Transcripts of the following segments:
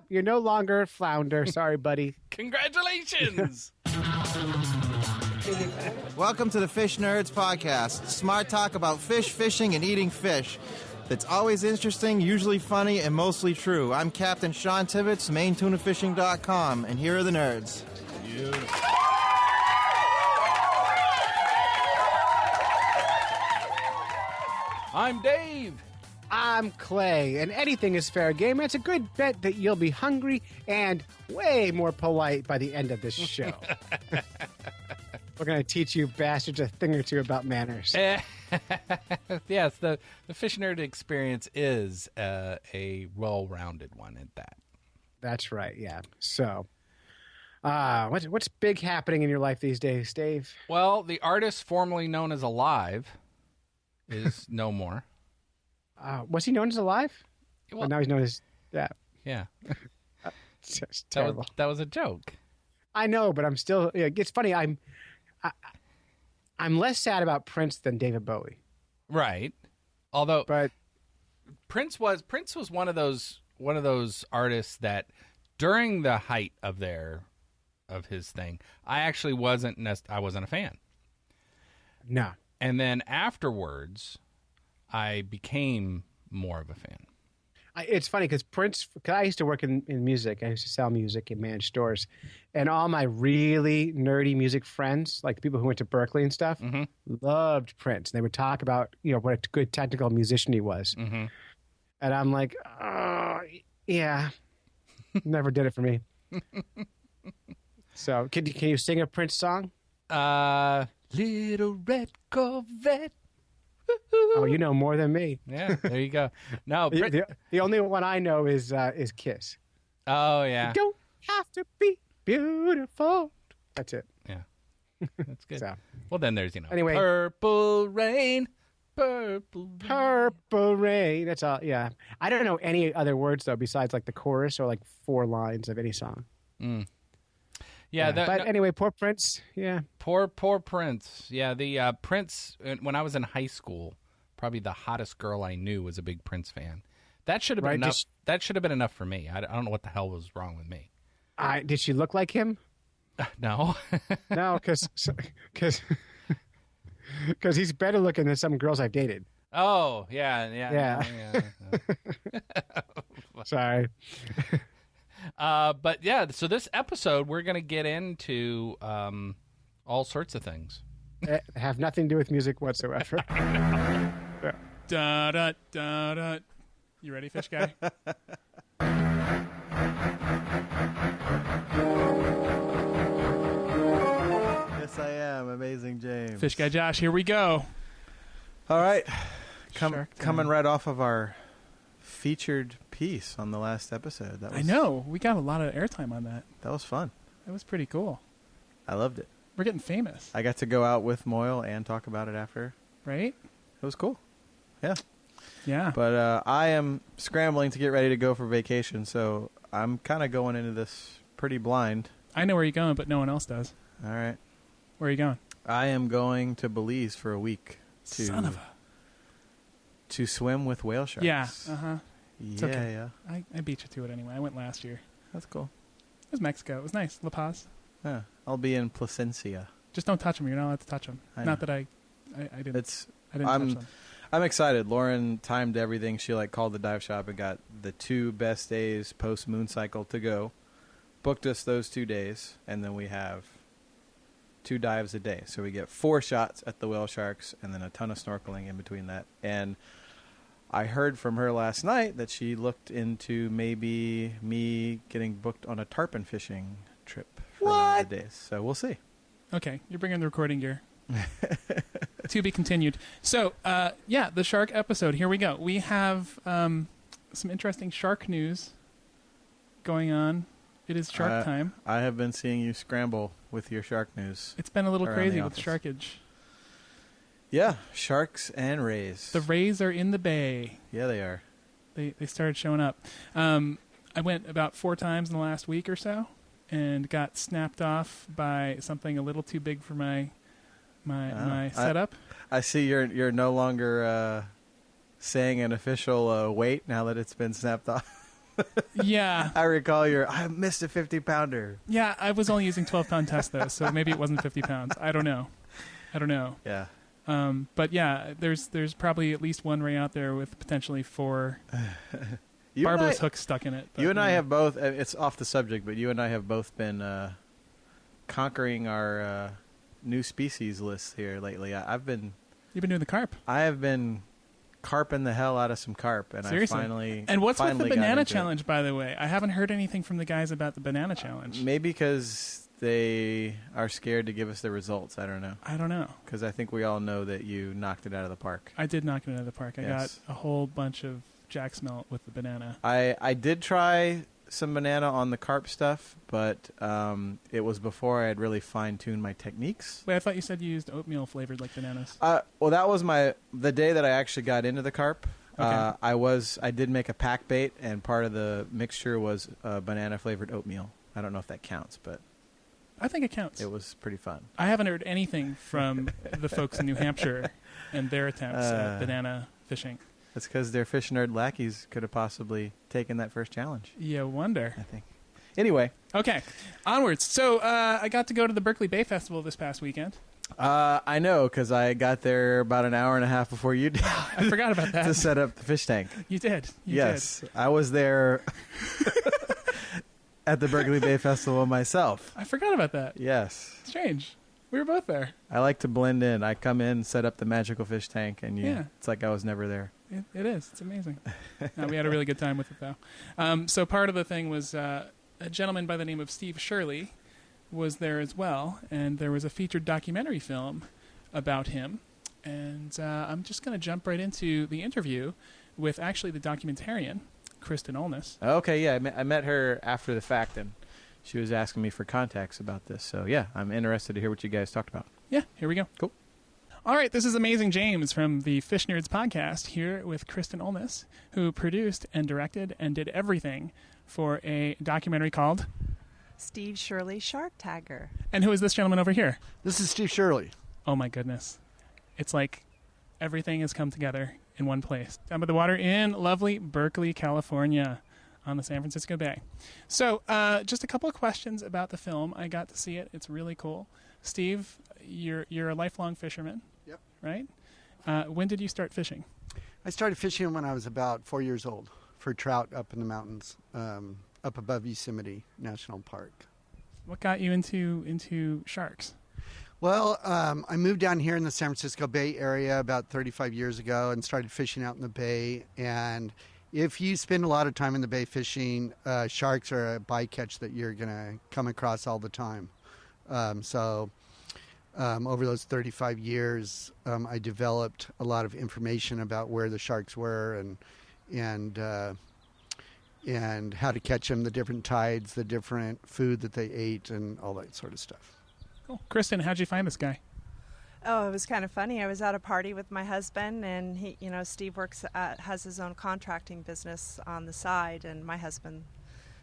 You're no longer Flounder. Sorry, buddy. Congratulations! Welcome to the Fish Nerds Podcast. Smart talk about fish, fishing, and eating fish. That's always interesting, usually funny, and mostly true. I'm Captain Sean Tibbetts, MainTunaFishing.com, and here are the nerds. I'm Dave. I'm Clay, and anything is fair game. It's a good bet that you'll be hungry and way more polite by the end of this show. We're going to teach you bastards a thing or two about manners. Yes, the Fish Nerd experience is a well-rounded one at that. That's right, yeah. So, what's big happening in your life these days, Dave? Well, the artist formerly known as Alive is no more. Was he known as Alive? Well, Or now he's known as that. Yeah. It's just terrible. That was a joke. I know, but I'm still. Yeah, it's funny. I'm less sad about Prince than David Bowie. Right. Although But Prince was one of those artists that during the height of his thing, I actually wasn't a fan. no. And then afterwards, I became more of a fan. It's funny because Prince. Cause I used to work in music. I used to sell music and manage stores, and all my really nerdy music friends, like the people who went to Berkeley and stuff, loved Prince. They would talk about what a good technical musician he was, and I'm like, oh, yeah, never did it for me. So, can you sing a Prince song? Little red Corvette. Oh, you know more than me. Yeah, there you go. No, The only one I know is Kiss. oh yeah, You don't have to be beautiful. That's it. yeah, that's good. So. Well, then there's Anyway. Purple Rain, Purple Rain. Purple rain. That's all. Yeah, I don't know any other words though besides like the chorus or like 4 lines of any song. Yeah, But anyway, poor Prince. Yeah, poor Prince. Yeah, the Prince. When I was in high school, probably the hottest girl I knew was a big Prince fan. That should have been Right, enough. That should have been enough for me. I don't know what the hell was wrong with me. did she look like him? No. No, because he's better looking than some girls I've dated. Oh yeah. Sorry. But yeah, so this episode we're going to get into all sorts of things. Have nothing to do with music whatsoever. Da da da da. You ready, fish guy? Yes, I am. Amazing James. Fish guy Josh, here we go. All right. Shark time. Coming right off of our featured piece on the last episode. That was, I know. We got a lot of airtime on that. That was fun. That was pretty cool. I loved it. We're getting famous, I got to go out with Moyle and talk about it after. right? It was cool. Yeah. Yeah. But I am scrambling to get ready to go for vacation, so I'm kind of going into this pretty blind. I know where you're going, but no one else does. All right. Where are you going? I am going to Belize for a week Son of a... to swim with whale sharks. Yeah. Uh-huh. Yeah, okay. yeah. I beat you to it anyway. I went last year. That's cool. It was Mexico. It was nice. La Paz. Yeah. I'll be in Placencia. Just don't touch them. You're not allowed to touch them. I Not know. that I didn't. I didn't I'm touch them. I'm excited. Lauren timed everything. She called the dive shop and got the 2 best days post moon cycle to go. Booked us those 2 days, and then we have 2 dives a day. So we get 4 shots at the whale sharks and then a ton of snorkeling in between that. And I heard from her last night that she looked into maybe me getting booked on a tarpon fishing trip for one of the days. So we'll see. Okay, you're bringing the recording gear. To be continued. So, the shark episode. Here we go. We have some interesting shark news going on. It is shark time. I have been seeing you scramble with your shark news. It's been a little around crazy the with office. sharkage. Yeah, sharks and rays. The rays are in the bay. Yeah, they are. They started showing up. I went about 4 times in the last week or so and got snapped off by something a little too big for my setup. I see you're no longer saying an official weight now that it's been snapped off. Yeah. I recall I missed a 50-pounder. Yeah, I was only using 12-pound test, though, so maybe it wasn't 50 pounds. I don't know. Yeah. But yeah, there's probably at least one ray out there with potentially 4 barbless hooks stuck in it. But, you and I have both, it's off the subject, but you and I have both been conquering our new species list here lately. You've been doing the carp. I have been carping the hell out of some carp, and Seriously? I finally. And what's with the banana it. challenge, by the way? I haven't heard anything from the guys about the banana challenge. Maybe because they are scared to give us the results. I don't know. Because I think we all know that you knocked it out of the park. I did knock it out of the park. I got a whole bunch of jack smelt with the banana. I did try some banana on the carp stuff, but it was before I had really fine-tuned my techniques. Wait, I thought you said you used oatmeal flavored like bananas. Well, that was the day that I actually got into the carp. Okay. I did make a pack bait, and part of the mixture was banana flavored oatmeal. I don't know if that counts, but I think it counts. It was pretty fun. I haven't heard anything from the folks in New Hampshire and their attempts at banana fishing. That's because their fish nerd lackeys could have possibly taken that first challenge. You wonder. I think. Anyway. Okay. Onwards. So I got to go to the Berkeley Bay Festival this past weekend. I know, because I got there about an hour and a half before you did. I forgot about that. To set up the fish tank. You did. Yes. I was there at the Berkeley Bay Festival myself. I forgot about that. Yes. Strange. We were both there. I like to blend in. I come in, set up the magical fish tank, and it's like I was never there. It is. It's amazing. We had a really good time with it, though. So part of the thing was a gentleman by the name of Steve Shirley was there as well, and there was a featured documentary film about him. And I'm just going to jump right into the interview with actually the documentarian, Kristin. Okay, yeah. I met her after the fact, and she was asking me for contacts about this. So, yeah, I'm interested to hear what you guys talked about. Yeah, here we go. Cool. All right, this is Amazing James from the Fish Nerds podcast here with Kristin, who produced and directed and did everything for a documentary called Steve Shirley Shark Tagger. And who is this gentleman over here? This is Steve Shirley. Oh my goodness. It's like everything has come together in one place. Down by the water in lovely Berkeley, California on the San Francisco Bay. So just a couple of questions about the film. I got to see it. It's really cool. Steve, you're a lifelong fisherman. Yep. Right? When did you start fishing? I started fishing when I was about 4 years old for trout up in the mountains, up above Yosemite National Park. What got you into sharks? Well, I moved down here in the San Francisco Bay Area about 35 years ago and started fishing out in the bay. And if you spend a lot of time in the bay fishing, sharks are a bycatch that you're going to come across all the time. Over those 35 years, I developed a lot of information about where the sharks were and how to catch them, the different tides, the different food that they ate, and all that sort of stuff. Cool. Kristin, how'd you find this guy? Oh, it was kind of funny. I was at a party with my husband, and he, Steve has his own contracting business on the side, and my husband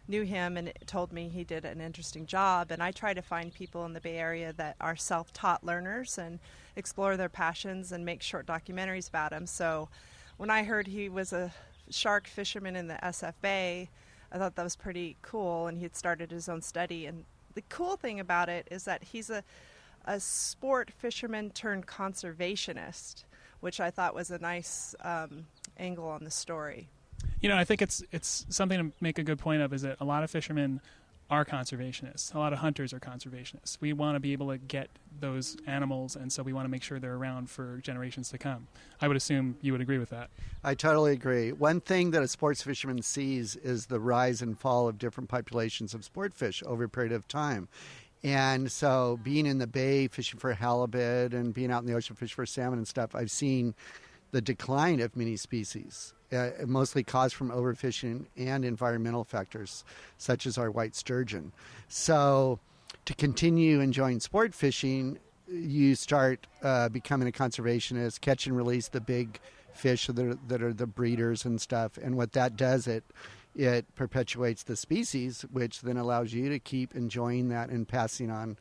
knew him and told me he did an interesting job. And I try to find people in the Bay Area that are self-taught learners and explore their passions and make short documentaries about them. So when I heard he was a shark fisherman in the SF Bay, I thought that was pretty cool, and he had started his own study. And the cool thing about it is that he's a sport fisherman turned conservationist, which I thought was a nice angle on the story. I think it's something to make a good point of, is that a lot of fishermen are conservationists. A lot of hunters are conservationists. We want to be able to get those animals, and so we want to make sure they're around for generations to come. I would assume you would agree with that. I totally agree. One thing that a sports fisherman sees is the rise and fall of different populations of sport fish over a period of time. And so being in the bay, fishing for halibut, and being out in the ocean, fishing for salmon and stuff, I've seen the decline of many species, mostly caused from overfishing and environmental factors, such as our white sturgeon. So to continue enjoying sport fishing, you start becoming a conservationist, catch and release the big fish that are the breeders and stuff. And what that does, it perpetuates the species, which then allows you to keep enjoying that and passing on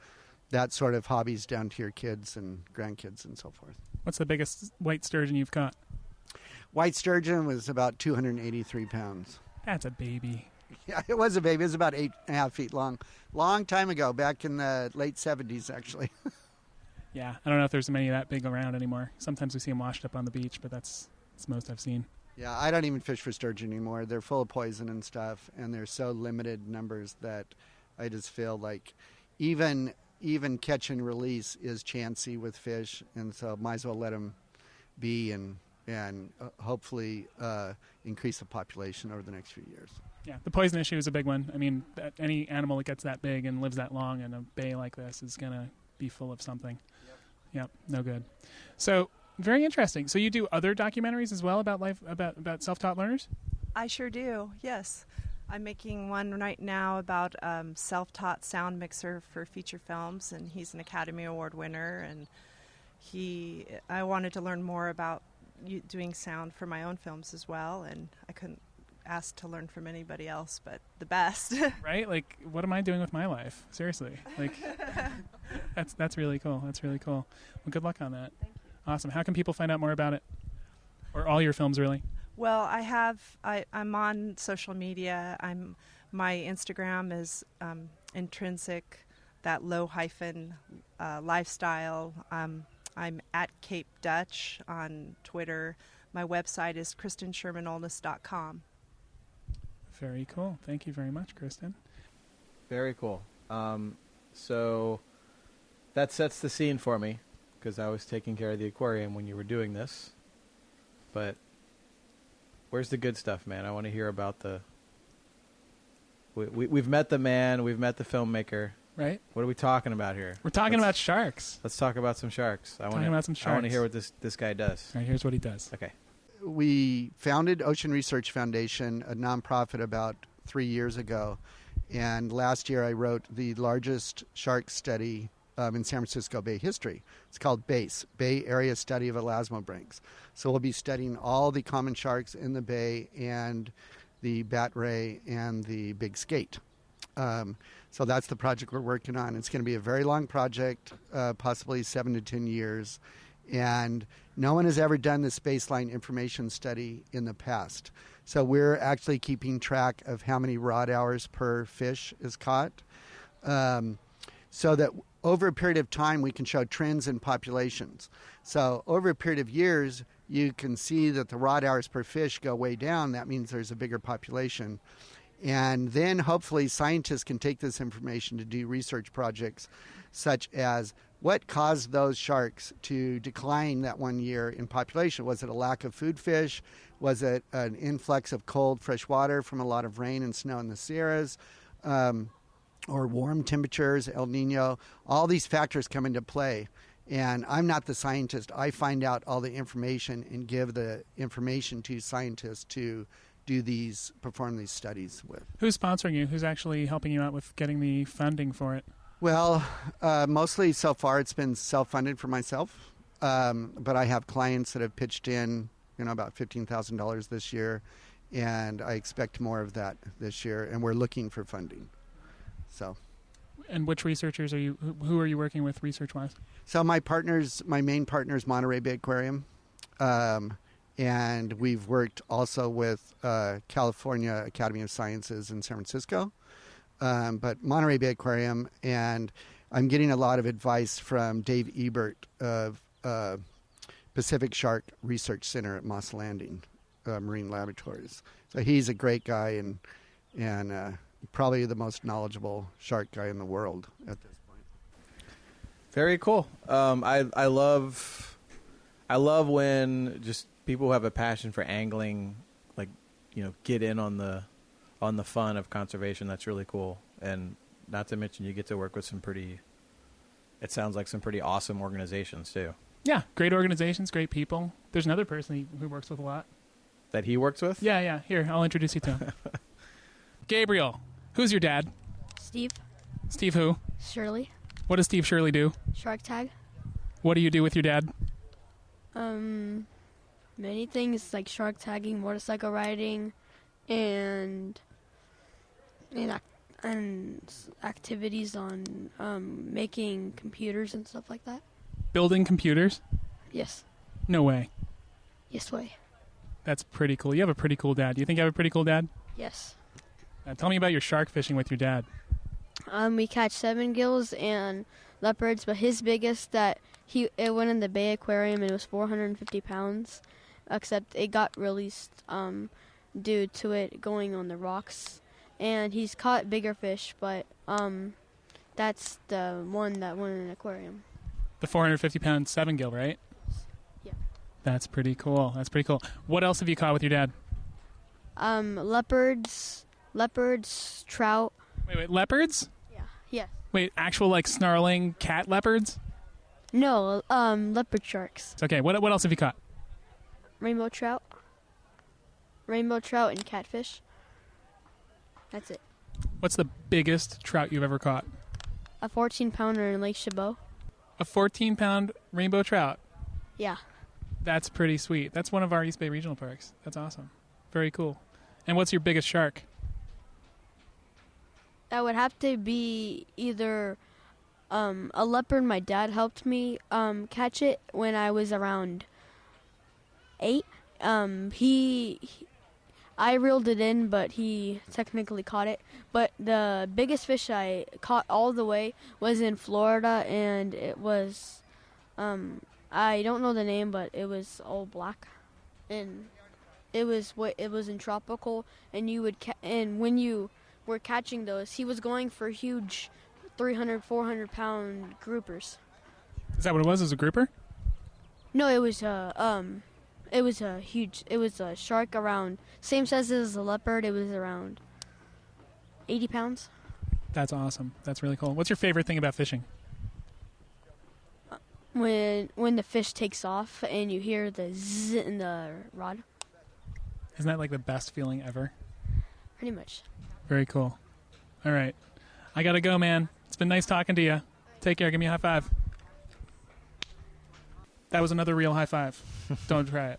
that sort of hobbies down to your kids and grandkids and so forth. What's the biggest white sturgeon you've caught? White sturgeon was about 283 pounds. That's a baby. Yeah, it was a baby. It was about 8.5 feet long. Long time ago, back in the late 70s, actually. Yeah, I don't know if there's many that big around anymore. Sometimes we see them washed up on the beach, but that's the most I've seen. Yeah, I don't even fish for sturgeon anymore. They're full of poison and stuff, and they're so limited numbers that I just feel like even catch and release is chancy with fish, and so might as well let them be and hopefully increase the population over the next few years. Yeah, the poison issue is a big one. I mean, any animal that gets that big and lives that long in a bay like this is going to be full of something. Yep, no good. So, very interesting. So you do other documentaries as well about life, about self-taught learners? I sure do, yes. I'm making one right now about self-taught sound mixer for feature films, and he's an Academy Award winner, and I wanted to learn more about doing sound for my own films as well, and I couldn't ask to learn from anybody else but the best. Right? Like, what am I doing with my life? Seriously. Like, that's really cool. That's really cool. Well, good luck on that. Thank you. Awesome. How can people find out more about it? Or all your films, really? Well, I'm on social media. My Instagram is intrinsic, that low hyphen lifestyle. I'm at Cape Dutch on Twitter. My website is KristinSchurmanOldest.com. Very cool. Thank you very much, Kristin. Very cool. So that sets the scene for me, because I was taking care of the aquarium when you were doing this. But where's the good stuff, man? I want to hear about the... We've met the man. We've met the filmmaker. Right? What are we talking about here? We're talking about sharks. Let's talk about some sharks. I want to hear what this guy does. All right, here's what he does. Okay. We founded Ocean Research Foundation, a nonprofit, about 3 years ago. And last year I wrote the largest shark study in San Francisco Bay history. It's called BASE, Bay Area Study of Elasmobranchs. So we'll be studying all the common sharks in the bay and the bat ray and the big skate. So that's the project we're working on. It's going to be a very long project, possibly 7 to 10 years. And no one has ever done this baseline information study in the past. So we're actually keeping track of how many rod hours per fish is caught, so that over a period of time we can show trends in populations. So over a period of years, you can see that the rod hours per fish go way down. That means there's a bigger population. And then hopefully scientists can take this information to do research projects such as what caused those sharks to decline that 1 year in population. Was it a lack of food fish? Was it an influx of cold fresh water from a lot of rain and snow in the Sierras? Or warm temperatures, El Nino? All these factors come into play. And I'm not the scientist. I find out all the information and give the information to scientists to perform these studies with. Who's sponsoring you? Who's actually helping you out with getting the funding for it? Well, mostly so far it's been self-funded for myself, but I have clients that have pitched in, about $15,000 this year, and I expect more of that this year, and we're looking for funding. So. And which researchers who are you working with research-wise? So my main partner is Monterey Bay Aquarium, and we've worked also with California Academy of Sciences in San Francisco. But Monterey Bay Aquarium, and I'm getting a lot of advice from Dave Ebert of Pacific Shark Research Center at Moss Landing Marine Laboratories. So he's a great guy and probably the most knowledgeable shark guy in the world at this point. Very cool. I love when just people who have a passion for angling, get in on the fun of conservation. That's really cool. And not to mention you get to work with it sounds like some pretty awesome organizations too. Yeah, great organizations, great people. There's another person who works with a lot. That he works with? Yeah. Here, I'll introduce you to him. Gabriel, who's your dad? Steve. Steve who? Shirley. What does Steve Shirley do? Shark tag. What do you do with your dad? Many things like shark tagging, motorcycle riding, and activities on making computers and stuff like that. Building computers? Yes. No way. Yes way. That's pretty cool. You have a pretty cool dad. Do you think you have a pretty cool dad? Yes. Tell me about your shark fishing with your dad. We catch 7 gills and leopards, but his biggest it went in the Bay Aquarium and it was 450 pounds, except it got released due to it going on the rocks. And he's caught bigger fish, but that's the one that went in an aquarium. The 450-pound 7-gill, right? Yeah. That's pretty cool. What else have you caught with your dad? Leopards, trout. Wait, leopards? Yeah. Yeah. Wait, actual like snarling cat leopards? No, leopard sharks. It's okay. What else have you caught? Rainbow trout and catfish. That's it. What's the biggest trout you've ever caught? A 14-pounder in Lake Chabot. A 14-pound rainbow trout. Yeah. That's pretty sweet. That's one of our East Bay regional parks. That's awesome. Very cool. And what's your biggest shark? That would have to be either a leopard. My dad helped me catch it when I was around 8. I reeled it in, but he technically caught it. But the biggest fish I caught all the way was in Florida, and it was, I don't know the name, but it was all black, and it was in tropical, and and when you were catching those, he was going for huge 300, 400-pound groupers. Is that what it was? As a grouper? No, it was a shark around same size as a leopard. It was around 80 pounds. That's awesome. That's really cool. What's your favorite thing about fishing? When the fish takes off and you hear the zzz in the rod. Isn't that like the best feeling ever? Pretty much. Very cool. All right. I got to go, man. It's been nice talking to you. Take care. Give me a high five. That was another real high five. Don't try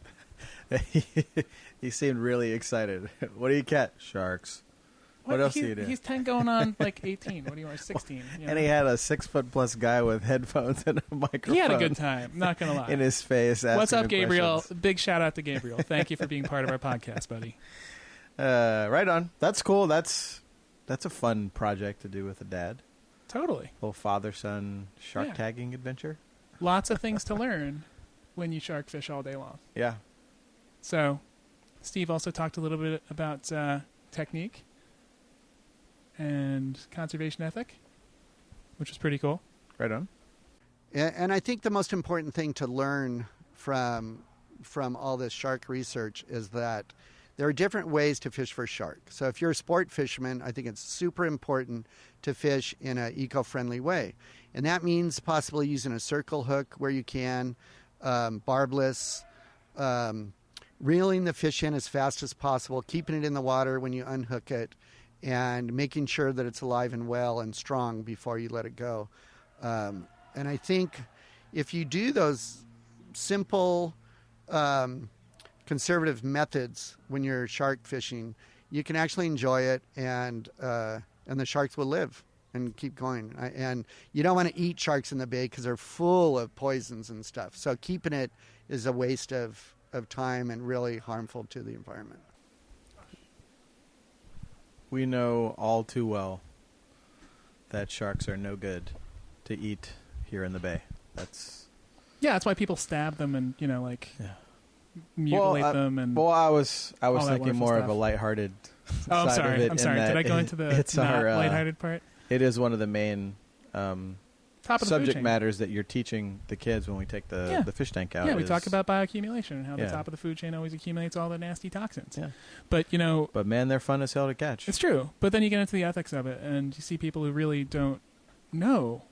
it. He seemed really excited. What do you catch? Sharks. What else do you do? He's 10 going on like 18. What do you want? 16. You know? And he had a 6-foot-plus guy with headphones and a microphone. He had a good time. Not going to lie. In his face. What's up, him Gabriel? questions. Big shout out to Gabriel. Thank you for being part of our podcast, buddy. Right on. That's cool. That's a fun project to do with a dad. Totally. Little father-son shark Yeah. tagging adventure. Lots of things to learn when you shark fish all day long. Yeah. So, Steve also talked a little bit about technique and conservation ethic, which was pretty cool. Right on. And I think the most important thing to learn from all this shark research is that there are different ways to fish for shark. So if you're a sport fisherman, I think it's super important to fish in an eco-friendly way. And that means possibly using a circle hook where you can, barbless, reeling the fish in as fast as possible, keeping it in the water when you unhook it, and making sure that it's alive and well and strong before you let it go. And I think if you do those simple, conservative methods when you're shark fishing, you can actually enjoy it, and the sharks will live and keep going. And you don't want to eat sharks in the bay because they're full of poisons and stuff. So keeping it is a waste of time and really harmful to the environment. We know all too well that sharks are no good to eat here in the bay. That's why people stab them and mutilate them and. Well, I was that thinking more wonderful of a lighthearted. Oh, I'm side sorry. of it I'm sorry. in Did that I go into the it's not our, lighthearted part? It is one of the main Top of the food subject chain. matters that you're teaching the kids when we take the fish tank out. Yeah, we is- talk about bioaccumulation and how the Yeah. top of the food chain always accumulates all the nasty toxins. Yeah. But But man, they're fun as hell to catch. it's true. But then you get into the ethics of it, and you see people who really don't know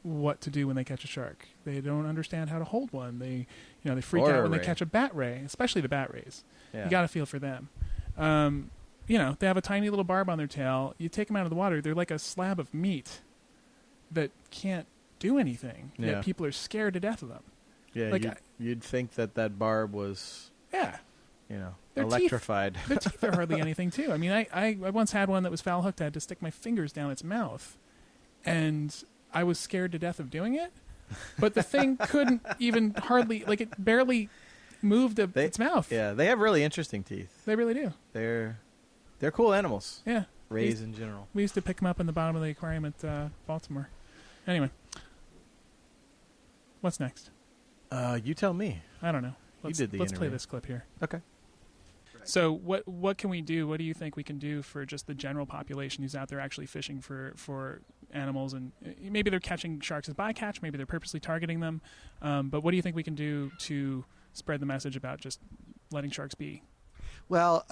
what to do when they catch a shark. They don't understand how to hold one. They freak Or out a when they ray. catch a bat ray, especially the bat rays. Yeah. You got to feel for them. They have a tiny little barb on their tail. You take them out of the water, they're like a slab of meat that can't do anything. Yeah. Yet people are scared to death of them. Yeah, Like, you'd think that barb was, Yeah. Their electrified. Their teeth are hardly anything, too. I mean, I once had one that was foul hooked. I had to stick my fingers down its mouth, and I was scared to death of doing it. But the thing couldn't even hardly, it barely moved its mouth. Yeah, they have really interesting teeth. They really do. They're They're cool animals. Yeah. Rays in general. We used to pick them up in the bottom of the aquarium at Baltimore. Anyway. What's next? You tell me. I don't know. Let's did the play interview. this clip here. Okay. So what can we do? What do you think we can do for just the general population who's out there actually fishing for animals? And maybe they're catching sharks as bycatch. Maybe they're purposely targeting them. But what do you think we can do to spread the message about just letting sharks be? Well,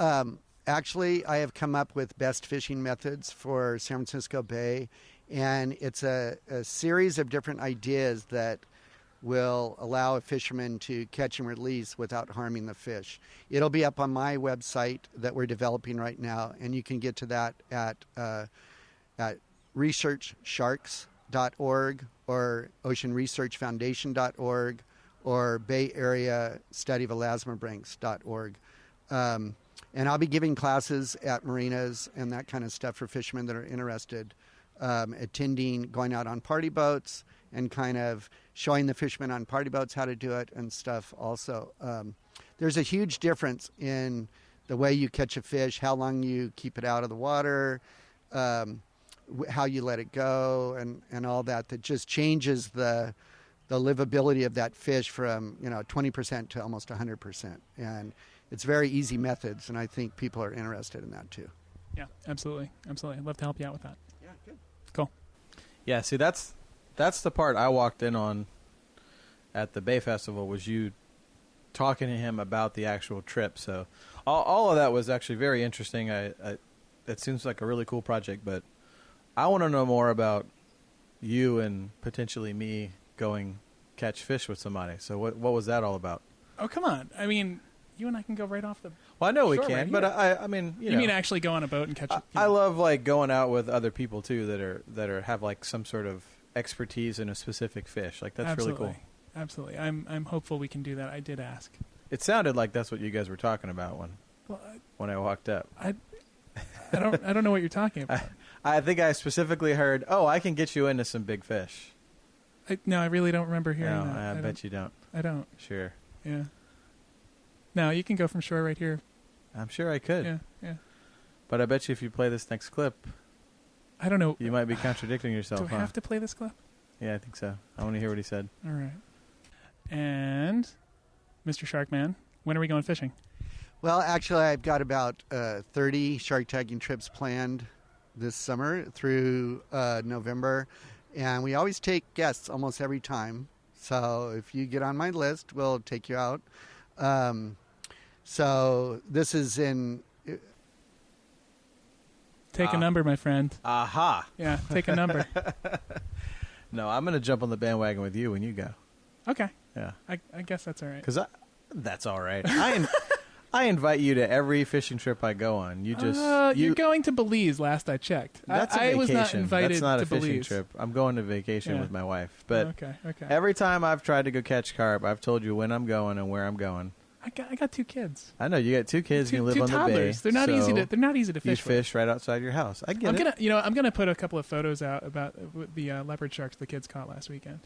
actually, I have come up with best fishing methods for San Francisco Bay, and it's a series of different ideas that will allow a fisherman to catch and release without harming the fish. It'll be up on my website that we're developing right now, and you can get to that at researchsharks.org or oceanresearchfoundation.org or Bay Area Study of Elasmobranchs.org. And I'll be giving classes at marinas and that kind of stuff for fishermen that are interested, attending, going out on party boats, and kind of showing the fishermen on party boats how to do it and stuff also. There's a huge difference in the way you catch a fish, how long you keep it out of the water, how you let it go, and all that just changes the livability of that fish from 20% to almost 100%. And it's very easy methods, and I think people are interested in that too. Yeah, absolutely. Absolutely. I'd love to help you out with that. Yeah, good. Cool. Yeah, see, that's the part I walked in on at the Bay Festival, was you talking to him about the actual trip. So all of that was actually very interesting. It seems like a really cool project, but I want to know more about you and potentially me going catch fish with somebody. So what was that all about? Oh, come on. I mean, you and I can go right off the... Well, I know we Sure, can, right but here. I mean, You know, mean actually go on a boat and catch it? I love like going out with other people too that are have like some sort of expertise in a specific fish. Like that's Absolutely. really cool. Absolutely. I'm hopeful we can do that. I did ask. It sounded like that's what you guys were talking about Well, when I walked up. I don't know what you're talking about. I think I specifically heard, "Oh, I can get you into some big fish." No, I really don't remember hearing No, that. I bet you don't. I don't. Sure. Yeah. No, you can go from shore right here. I'm sure I could. Yeah. But I bet you if you play this next clip, I don't know. you might be contradicting yourself. Do I have to play this clip? Yeah, I think so. I want to hear what he said. All right. And Mr. Sharkman, when are we going fishing? Well, actually, I've got about 30 shark tagging trips planned this summer through November. And we always take guests almost every time. So if you get on my list, we'll take you out. So this is in... Take a number, my friend. Aha. Yeah, take a number. No, I'm going to jump on the bandwagon with you when you go. Okay. Yeah. I guess that's all right. Because that's all right. I invite you to every fishing trip I go on. You just... You're going to Belize, last I checked. That's a I vacation. was not invited That's not to a fishing Belize. trip. I'm going to vacation Yeah. with my wife. But Okay. every time I've tried to go catch carp, I've told you when I'm going and where I'm going. I got 2 kids. I know you got 2 kids and you live two on toddlers. the bay. They're not easy so to you fish with. fish right outside your house. I get it. I'm gonna put a couple of photos out about the leopard sharks the kids caught last weekend.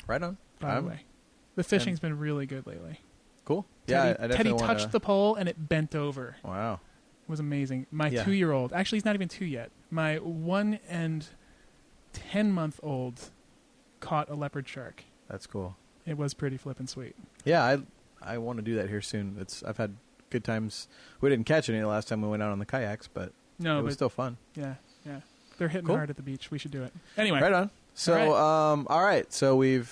Right on. By the way, the fishing's been really good lately. Cool. Yeah, I Teddy definitely touched the pole and it bent over. Wow. It was amazing. My Yeah. 2-year-old, actually he's not even 2 yet. My 1 and 10-month-old caught a leopard shark. That's cool. It was pretty flippin' sweet. Yeah, I want to do that here soon. I've had good times. We didn't catch any the last time we went out on the kayaks, but it was still fun. Yeah. They're hitting Cool. hard at the beach. We should do it. Anyway. Right on. So, all right. So we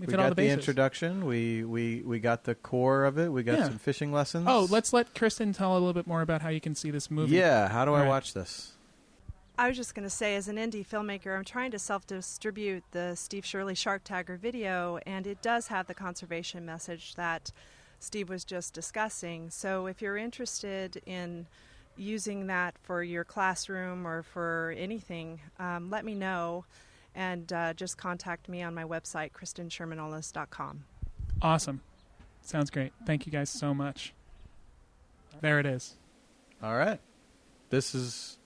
We've hit all got the the bases. introduction. We got the core of it. We got some fishing lessons. Oh, let's let Kristin tell a little bit more about how you can see this movie. Yeah. How do I All right. watch this? I was just going to say, as an indie filmmaker, I'm trying to self-distribute the Steve Shirley Shark Tagger video, and it does have the conservation message that Steve was just discussing. So if you're interested in using that for your classroom or for anything, let me know, and just contact me on my website, KristinShermanolis.com. Awesome. Sounds great. Thank you guys so much. There it is. All right. This is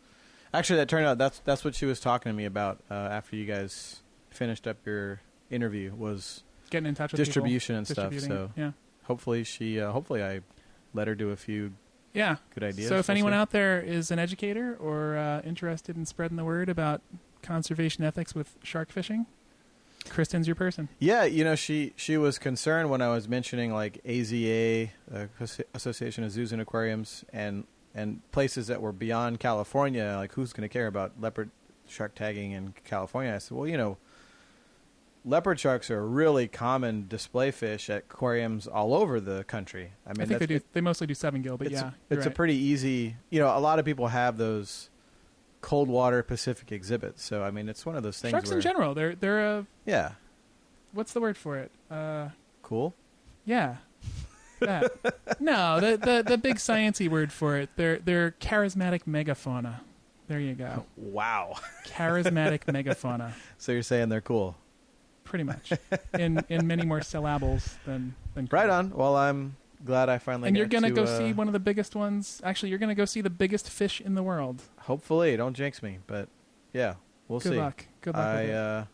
actually that turned out that's what she was talking to me about after you guys finished up your interview was Getting in touch with distribution people, and stuff. distributing So it. Yeah. hopefully hopefully I let her do a few Yeah. Good idea. So if anyone out there is an educator or interested in spreading the word about conservation ethics with shark fishing, Kristin's your person. Yeah, she was concerned when I was mentioning like AZA, Association of Zoos and Aquariums, and places that were beyond California. Like, who's going to care about leopard shark tagging in California? I said, well, leopard sharks are a really common display fish at aquariums all over the country. I mean, I think they mostly do 7-gill, but it's right. a pretty easy. A lot of people have those cold water Pacific exhibits. So I mean, it's one of those things. Sharks in general, they're a what's the word for it? Cool. Yeah. That. No, the big sciencey word for it. They're charismatic megafauna. There you go. Wow. Charismatic megafauna. So you're saying they're cool? Pretty much. In many more syllables than cool. Right on. Well, I'm glad I finally. And you're gonna go see one of the biggest ones. Actually, you're gonna go see the biggest fish in the world. Hopefully, don't jinx me, but yeah, we'll see. Good luck. With it.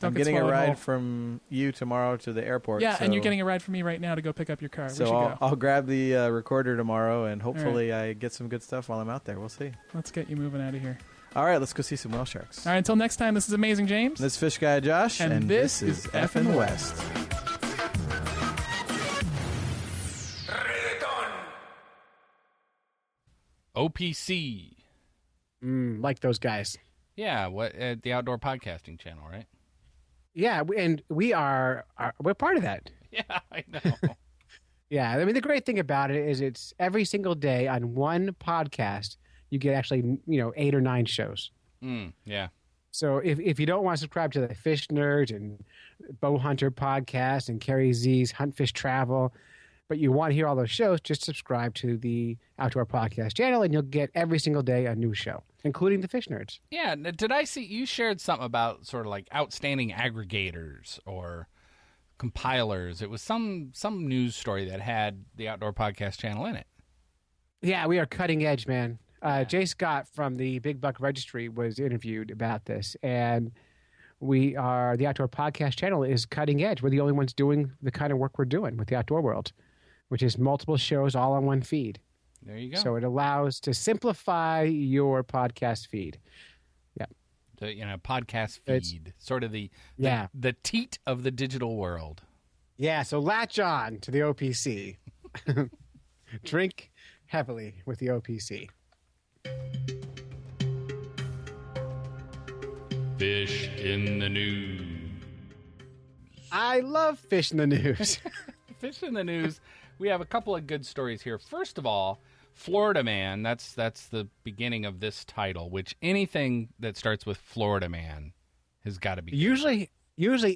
I'm getting a ride from you tomorrow to the airport. Yeah, and you're getting a ride from me right now to go pick up your car. So I'll grab the recorder tomorrow, and hopefully I get some good stuff while I'm out there. We'll see. Let's get you moving out of here. All right, let's go see some whale sharks. All right, until next time, this is Amazing James. This is Fish Guy Josh. And this is Effin' West. OPC. Like those guys. Yeah, the Outdoor Podcasting Channel, right? Yeah, and we're part of that. Yeah, I know. Yeah, I mean, the great thing about it is it's every single day on one podcast, you get actually, 8 or 9 shows. Yeah. So if you don't want to subscribe to the Fish Nerd and Bow Hunter podcast and Carrie Z's Hunt Fish Travel, but you want to hear all those shows, just subscribe to the Outdoor Podcast channel and you'll get every single day a new show, including the Fish Nerds. Yeah. Did I see you shared something about sort of like outstanding aggregators or compilers? It was some news story that had the Outdoor Podcast channel in it. Yeah, we are cutting edge, man. Jay Scott from the Big Buck Registry was interviewed about this, and the Outdoor Podcast channel is cutting edge. We're the only ones doing the kind of work we're doing with the outdoor world, which is multiple shows all on one feed. There you go. So it allows to simplify your podcast feed. Yeah. The podcast feed, sort of the teat of the digital world. Yeah, so latch on to the OPC. Drink heavily with the OPC. Fish in the news. I love fish in the news. Fish in the news. We have a couple of good stories here. First of all, Florida Man. That's the beginning of this title, which anything that starts with Florida Man has got to be usually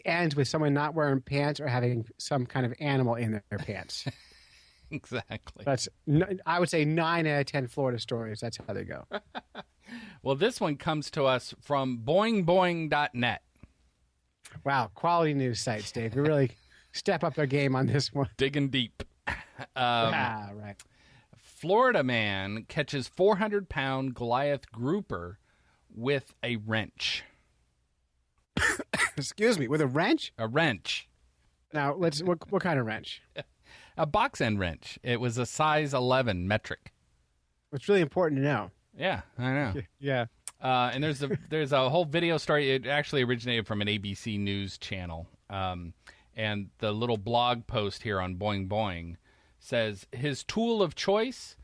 ends with someone not wearing pants or having some kind of animal in their pants. Exactly. I would say 9 out of 10 Florida stories. That's how they go. Well, this one comes to us from boingboing.net. Wow, quality news sites, Dave. We really step up their game on this one. Digging deep. Right. Florida man catches 400-pound Goliath grouper with a wrench. Excuse me, with a wrench? A wrench. Now, what kind of wrench? A box end wrench. It was a size 11 metric. It's really important to know. Yeah, I know. Yeah. And there's a whole video story. It actually originated from an ABC News channel. And the little blog post here on Boing Boing says, his tool of choice,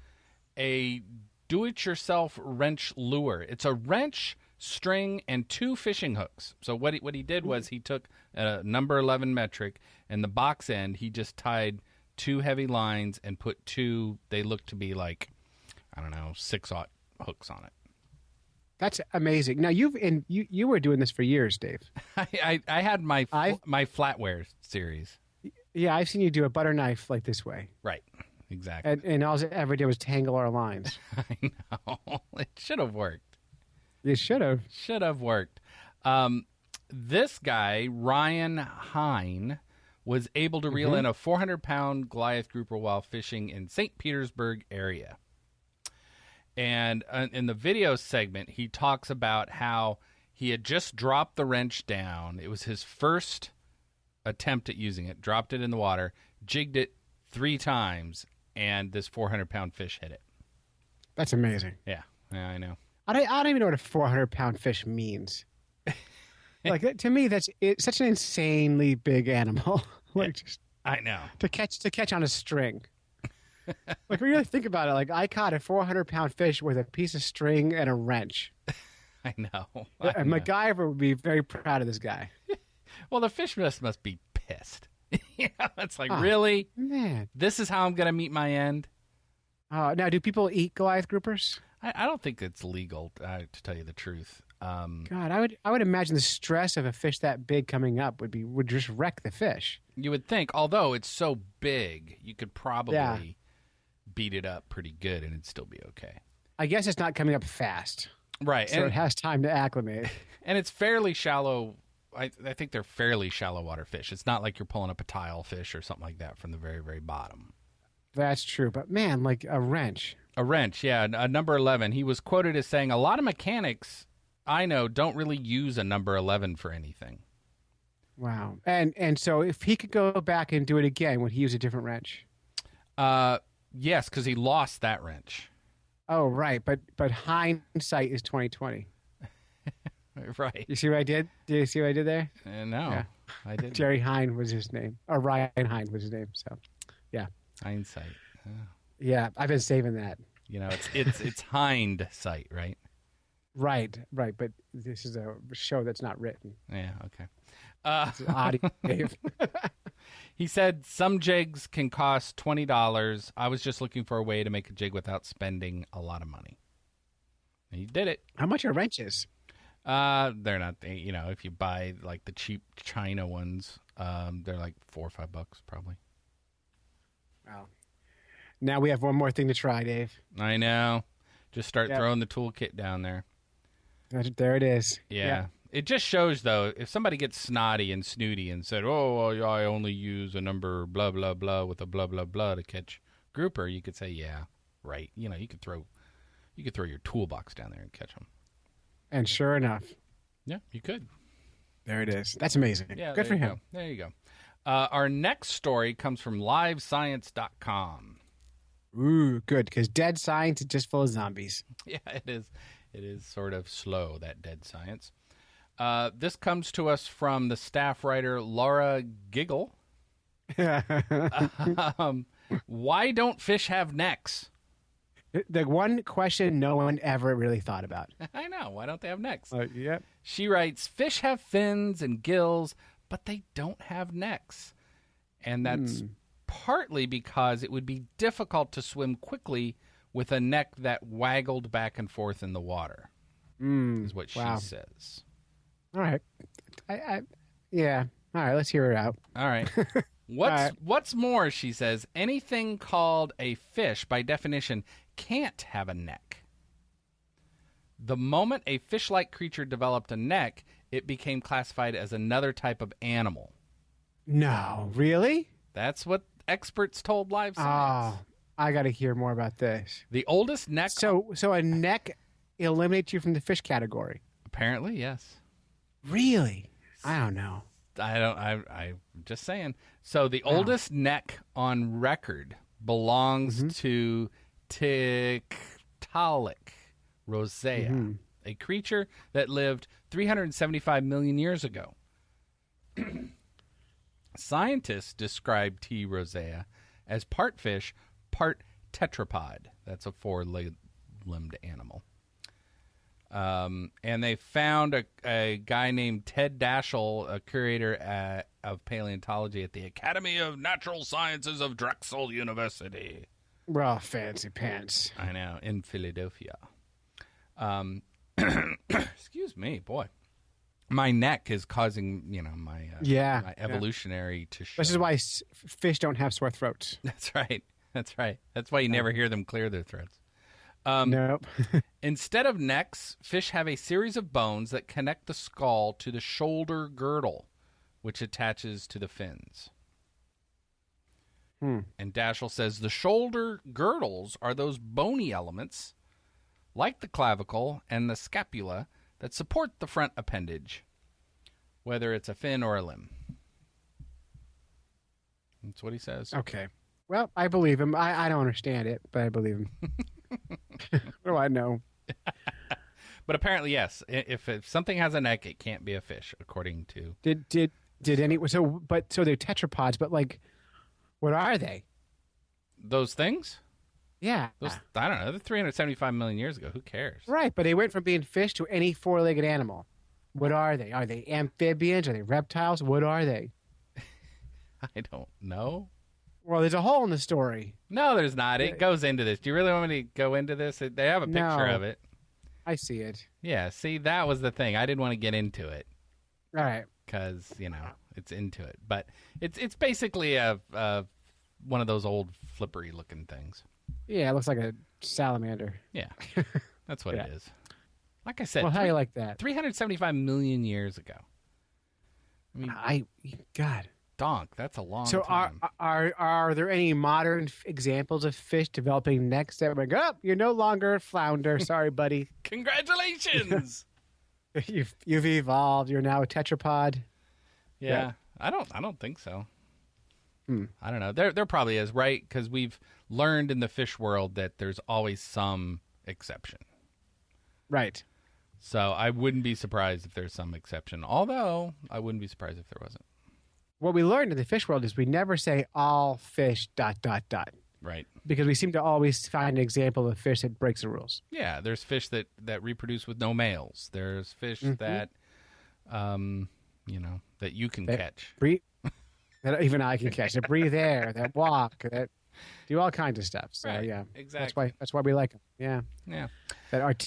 a do-it-yourself wrench lure. It's a wrench, string, and 2 fishing hooks. So what he did was he took a number 11 metric, and the box end, he just tied 2 heavy lines and put 2, they look to be like, 6/0 hooks on it. That's amazing. Now you were doing this for years, Dave. I had my flatware series. Yeah, I've seen you do a butter knife like this way. Right, exactly. And all it ever did was tangle our lines. I know. It should have worked. It should have. Should have worked. This guy, Ryan Hine, was able to reel in a 400-pound Goliath grouper while fishing in St. Petersburg area. And in the video segment, he talks about how he had just dropped the wrench down. It was his first attempt at using it. Dropped it in the water, jigged it 3 times, and this 400-pound fish hit it. That's amazing. Yeah, I know. I don't even know what a 400-pound fish means. Like to me, it's such an insanely big animal. Like just I know. to catch on a string. Like when you really think about it, like I caught a 400-pound fish with a piece of string and a wrench. I know. And MacGyver would be very proud of this guy. Well, the fish must be pissed. It's like, really? Man. This is how I'm going to meet my end? Now, do people eat Goliath groupers? I don't think it's legal, to tell you the truth. God, I would imagine the stress of a fish that big coming up would just wreck the fish. You would think, although it's so big, you could probably beat it up pretty good and it'd still be okay. I guess it's not coming up fast. Right. So it has time to acclimate. And it's fairly shallow. I think they're fairly shallow water fish. It's not like you're pulling up a tile fish or something like that from the very, very bottom. That's true. But man, like a wrench. A wrench, yeah. Number 11. He was quoted as saying, a lot of mechanics I know don't really use a number 11 for anything. Wow. And so if he could go back and do it again, would he use a different wrench? Yes, because he lost that wrench. Oh, right. But hindsight is 20/20. Right. You see what I did? Do you see what I did there? No, Yeah. I didn't. Jerry Hine was his name. Or Ryan Hine was his name. So, yeah. Hindsight. Oh. Yeah, I've been saving that. You know, it's hindsight, right? Right. But this is a show that's not written. Yeah, okay. It's an audio, Dave. He said some jigs can cost $20. I was just looking for a way to make a jig without spending a lot of money. And he did it. How much are wrenches? They're not, if you buy like the cheap China ones, they're like $4 or $5 probably. Wow. Now we have one more thing to try, Dave. I know. Just start throwing the toolkit down there. There it is. Yeah. It just shows, though, if somebody gets snotty and snooty and said, oh, well, I only use a number blah, blah, blah with a blah, blah, blah to catch grouper, you could say, yeah, right. You could throw your toolbox down there and catch them. And sure enough. Yeah, you could. There it is. That's amazing. Yeah, Good for him. There you go. Our next story comes from livescience.com. Ooh, good, because dead science is just full of zombies. Yeah, it is. It is sort of slow, that dead science. This comes to us from the staff writer Laura Giggle. Why don't fish have necks? The one question no one ever really thought about. I know. Why don't they have necks? Yep. She writes, fish have fins and gills, but they don't have necks. And that's partly because it would be difficult to swim quickly with a neck that waggled back and forth in the water, is what she says. All right. Yeah. All right, let's hear it out. All right. What's more, she says, anything called a fish, by definition, can't have a neck. The moment a fish-like creature developed a neck, it became classified as another type of animal. No, really? That's what experts told Live Science. Oh, I got to hear more about this. The oldest neck... So a neck eliminates you from the fish category? Apparently, yes. Really? I don't know. I'm just saying. So the oldest neck on record belongs to Tiktaalik rosea, a creature that lived 375 million years ago. Scientists describe T. rosea as part fish, part tetrapod. That's a four-limbed animal. And they found a guy named Ted Daschle, a curator of paleontology at the Academy of Natural Sciences of Drexel University. Well, fancy pants. I know, in Philadelphia. Excuse me, boy. My neck is causing, my evolutionary to show. This is why fish don't have sore throats. That's right. That's why you never hear them clear their throats. Nope. Instead of necks, fish have a series of bones that connect the skull to the shoulder girdle, which attaches to the fins. And Daschle says the shoulder girdles are those bony elements, like the clavicle and the scapula, that support the front appendage, whether it's a fin or a limb. That's what he says. Okay. Well, I believe him. I don't understand it, but I believe him. What do I know? But apparently, yes. If something has a neck, it can't be a fish, according to. Did any? So they're tetrapods, but like, what are they? Those things? Yeah. I don't know. They're 375 million years ago. Who cares? Right, but they went from being fish to any four-legged animal. What are they? Are they amphibians? Are they reptiles? What are they? I don't know. Well, there's a hole in the story. No, there's not. It goes into this. Do you really want me to go into this? They have a picture of it. I see it. Yeah, see, that was the thing. I didn't want to get into it. All right. Because, it's into it. But it's basically a one of those old flippery-looking things. Yeah, it looks like a salamander. Yeah, that's what it is. Like I said, well, how do you like that? 375 million years ago. I mean, God. Donk, that's a long time. So are there any modern examples of fish developing necks that like, oh, you're no longer a flounder. Sorry, buddy. Congratulations. You've evolved. You're now a tetrapod. Yeah. I don't think so. I don't know. There probably is, right? Because we've learned in the fish world that there's always some exception. Right. So I wouldn't be surprised if there's some exception. Although I wouldn't be surprised if there wasn't. What we learned in the fish world is we never say all fish ... Right. Because we seem to always find an example of fish that breaks the rules. Yeah, there's fish that reproduce with no males. There's fish that, that you can catch. That even I can catch. That breathe air, that walk, that do all kinds of stuff. So right. yeah, exactly. That's why we like them. Yeah. Yeah. But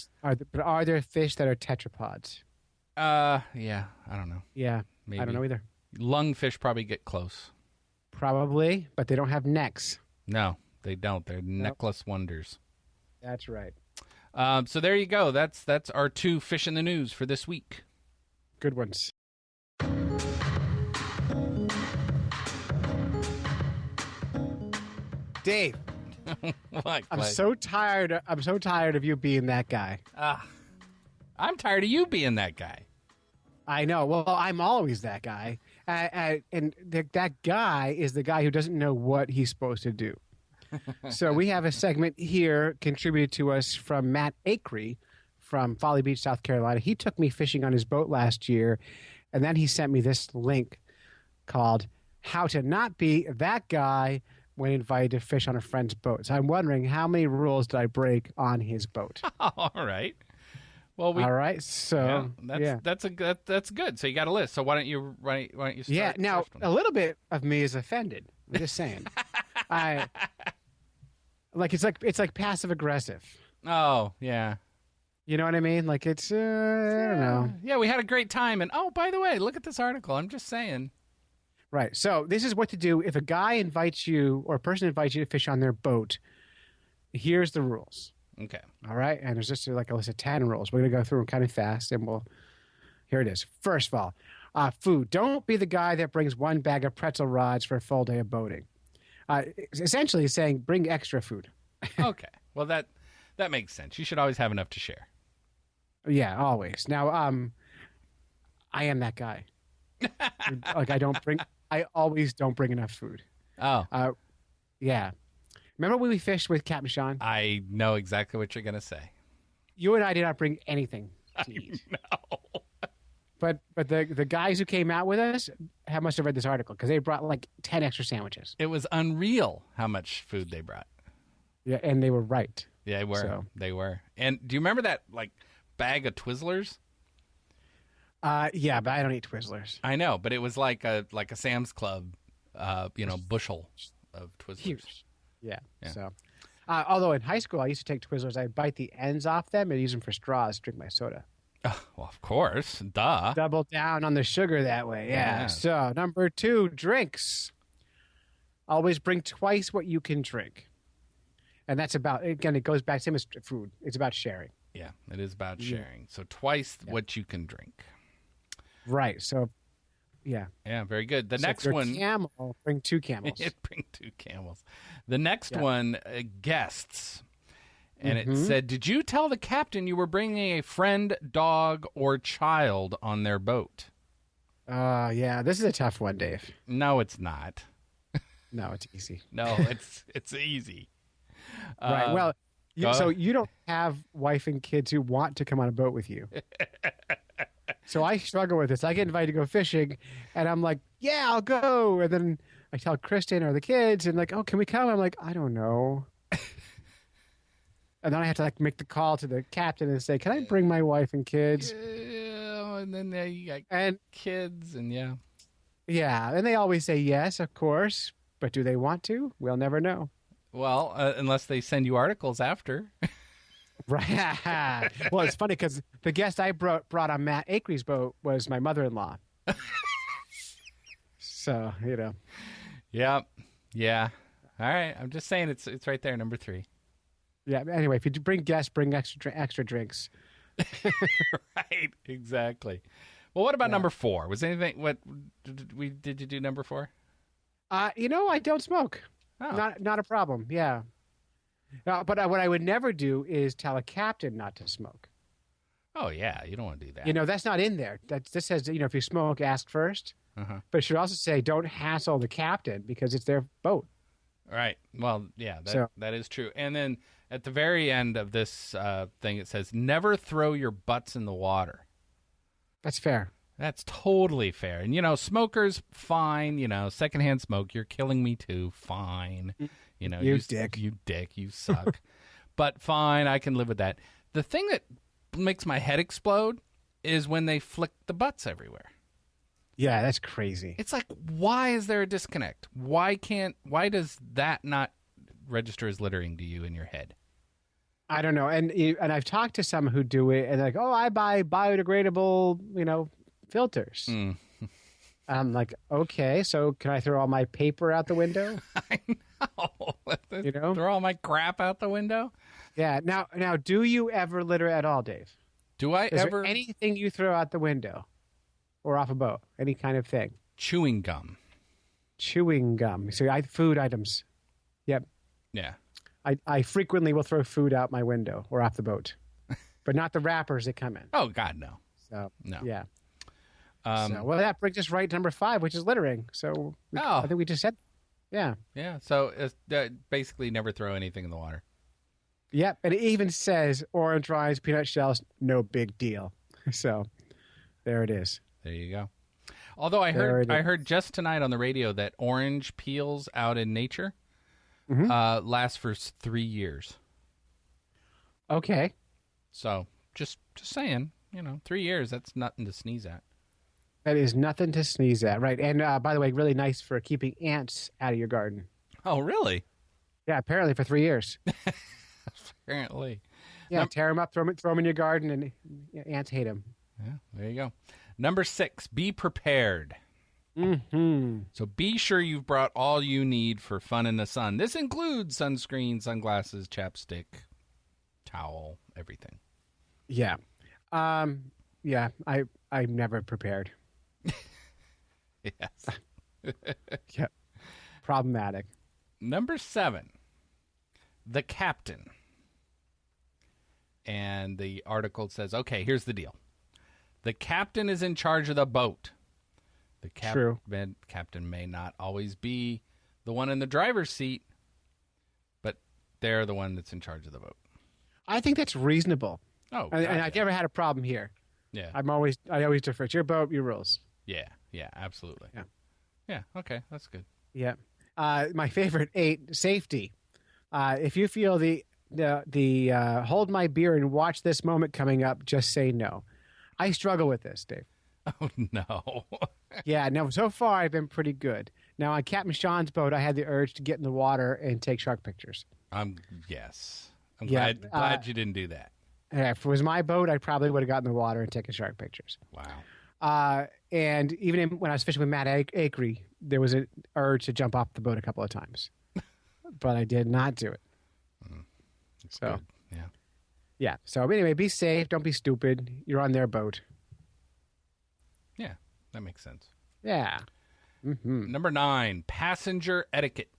are there fish that are tetrapods? Yeah. I don't know. Yeah. Maybe. I don't know either. Lungfish probably get close. Probably, but they don't have necks. No, they don't. They're necklace wonders. That's right. So there you go. That's our 2 fish in the news for this week. Good ones. Dave, what, I'm so tired of you being that guy. I'm tired of you being that guy. I know. Well, I'm always that guy. And that guy is the guy who doesn't know what he's supposed to do. So we have a segment here contributed to us from Matt Acree from Folly Beach, South Carolina. He took me fishing on his boat last year, and then he sent me this link called How to Not Be That Guy When Invited to Fish on a Friend's Boat. So I'm wondering, how many rules did I break on his boat? All right. Well, all right. So that's good. So you got a list. So why don't you start? Yeah. Now a little bit of me is offended. I'm just saying. It's like passive aggressive. Oh yeah. You know what I mean? Like it's I don't know. Yeah, we had a great time, and by the way, look at this article. I'm just saying. Right. So this is what to do if a guy invites you or a person invites you to fish on their boat. Here's the rules. Okay. All right. And there's just like a list of 10 rules. We're going to go through them kind of fast, and here it is. First of all, food. Don't be the guy that brings one bag of pretzel rods for a full day of boating. Essentially saying bring extra food. Okay. Well, that makes sense. You should always have enough to share. Yeah, always. Now, I am that guy. I always don't bring enough food. Oh. Yeah. Remember when we fished with Captain Sean? I know exactly what you're going to say. You and I did not bring anything to eat. No. But the guys who came out with us must have read this article because they brought like 10 extra sandwiches. It was unreal how much food they brought. Yeah, and they were right. Yeah, they were. So. They were. And do you remember that like bag of Twizzlers? Yeah, but I don't eat Twizzlers. I know, but it was like a Sam's Club, bushel of Twizzlers. Huge. Yeah. So, although in high school I used to take Twizzlers, I'd bite the ends off them and use them for straws to drink my soda. Well, of course, duh. Double down on the sugar that way. Yeah. So number 2, drinks. Always bring twice what you can drink, and that's about. Again, it goes back same as food. It's about sharing. Yeah, it is about sharing. So twice what you can drink. Right. So, yeah. Yeah, very good. The next one. Camel, bring 2 camels. Bring 2 camels. The next one, guests. And it said, did you tell the captain you were bringing a friend, dog, or child on their boat? Yeah, this is a tough one, Dave. No, it's not. No, it's easy. No, it's easy. Right. Well, go so ahead. you don't have wife and kids who want to come on a boat with you. So I struggle with this. I get invited to go fishing, and I'm like, yeah, I'll go. And then I tell Kristin or the kids, and like, oh, can we come? I'm like, I don't know. And then I have to like make the call to the captain and say, can I bring my wife and kids? Yeah, and then you got And kids, and yeah. yeah, and they always say yes, of course. But do they want to? We'll never know. Well, unless they send you articles after. Right. Well, it's funny because the guest I brought on Matt Acree's boat was my mother-in-law. So, you know. Yep. Yeah. All right. I'm just saying it's right there, number 3. Yeah. Anyway, if you bring guests, bring extra drinks. Right. Exactly. Well, what about number 4? Was anything? What did you do? Number 4? I don't smoke. Oh. Not a problem. Yeah. But what I would never do is tell a captain not to smoke. Oh yeah, you don't want to do that. That's not in there. This says if you smoke, ask first. Uh-huh. But it should also say don't hassle the captain because it's their boat. Right. Well, yeah, So- that is true. And then at the very end of this thing, it says never throw your butts in the water. That's fair. That's totally fair. And, smokers, fine. Secondhand smoke, you're killing me too. Fine. You dick. You dick. You suck. But fine, I can live with that. The thing that makes my head explode is when they flick the butts everywhere. Yeah, that's crazy. It's like, why is there a disconnect? Why does that not register as littering to you in your head? I don't know. And I've talked to some who do it and they're like, oh, I buy biodegradable, filters. Mm. I'm like, okay, so can I throw all my paper out the window? I know. You Throw all my crap out the window? Yeah. Now, do you ever litter at all, Dave? Do I Is ever? there anything you throw out the window or off a boat? Any kind of thing? Chewing gum. Chewing gum. So food items. Yep. Yeah. I frequently will throw food out my window or off the boat, but not the wrappers that come in. Oh, God, no. So, No. yeah. Well, that brings us right to number 5, which is littering. So I think we just said, yeah. Yeah, so basically never throw anything in the water. Yep. And it even says orange rinds, peanut shells, no big deal. So there it is. There you go. Although I heard just tonight on the radio that orange peels out in nature last for 3 years. Okay. So just saying, 3 years, that's nothing to sneeze at. That is nothing to sneeze at. Right. And by the way, really nice for keeping ants out of your garden. Oh, really? Yeah, apparently for 3 years. Apparently. Yeah, tear them up, throw them in your garden, and ants hate them. Yeah, there you go. Number 6, be prepared. Mm-hmm. So be sure you've brought all you need for fun in the sun. This includes sunscreen, sunglasses, chapstick, towel, everything. Yeah. I'm never prepared. Yes. Yeah. Problematic. Number 7, the captain. And the article says, okay, here's the deal. The captain is in charge of the boat. The captain may not always be the one in the driver's seat, but they're the one that's in charge of the boat. I think that's reasonable. Oh, and gotcha. I've never had a problem here. Yeah. I always defer. It's your boat, your rules. Yeah, absolutely. Yeah. Yeah, okay, that's good. Yeah. My favorite 8, safety. If you feel the hold my beer and watch this moment coming up, just say no. I struggle with this, Dave. Oh, no. Yeah, no, so far I've been pretty good. Now, on Captain Sean's boat, I had the urge to get in the water and take shark pictures. Yes. I'm Yeah, glad you didn't do that. If it was my boat, I probably would have gotten in the water and taken shark pictures. Wow. And even when I was fishing with Matt Acree, there was an urge to jump off the boat a couple of times. But I did not do it. So, good. Yeah. Yeah. So anyway, be safe. Don't be stupid. You're on their boat. Yeah, that makes sense. Yeah. Mm-hmm. Number 9, passenger etiquette.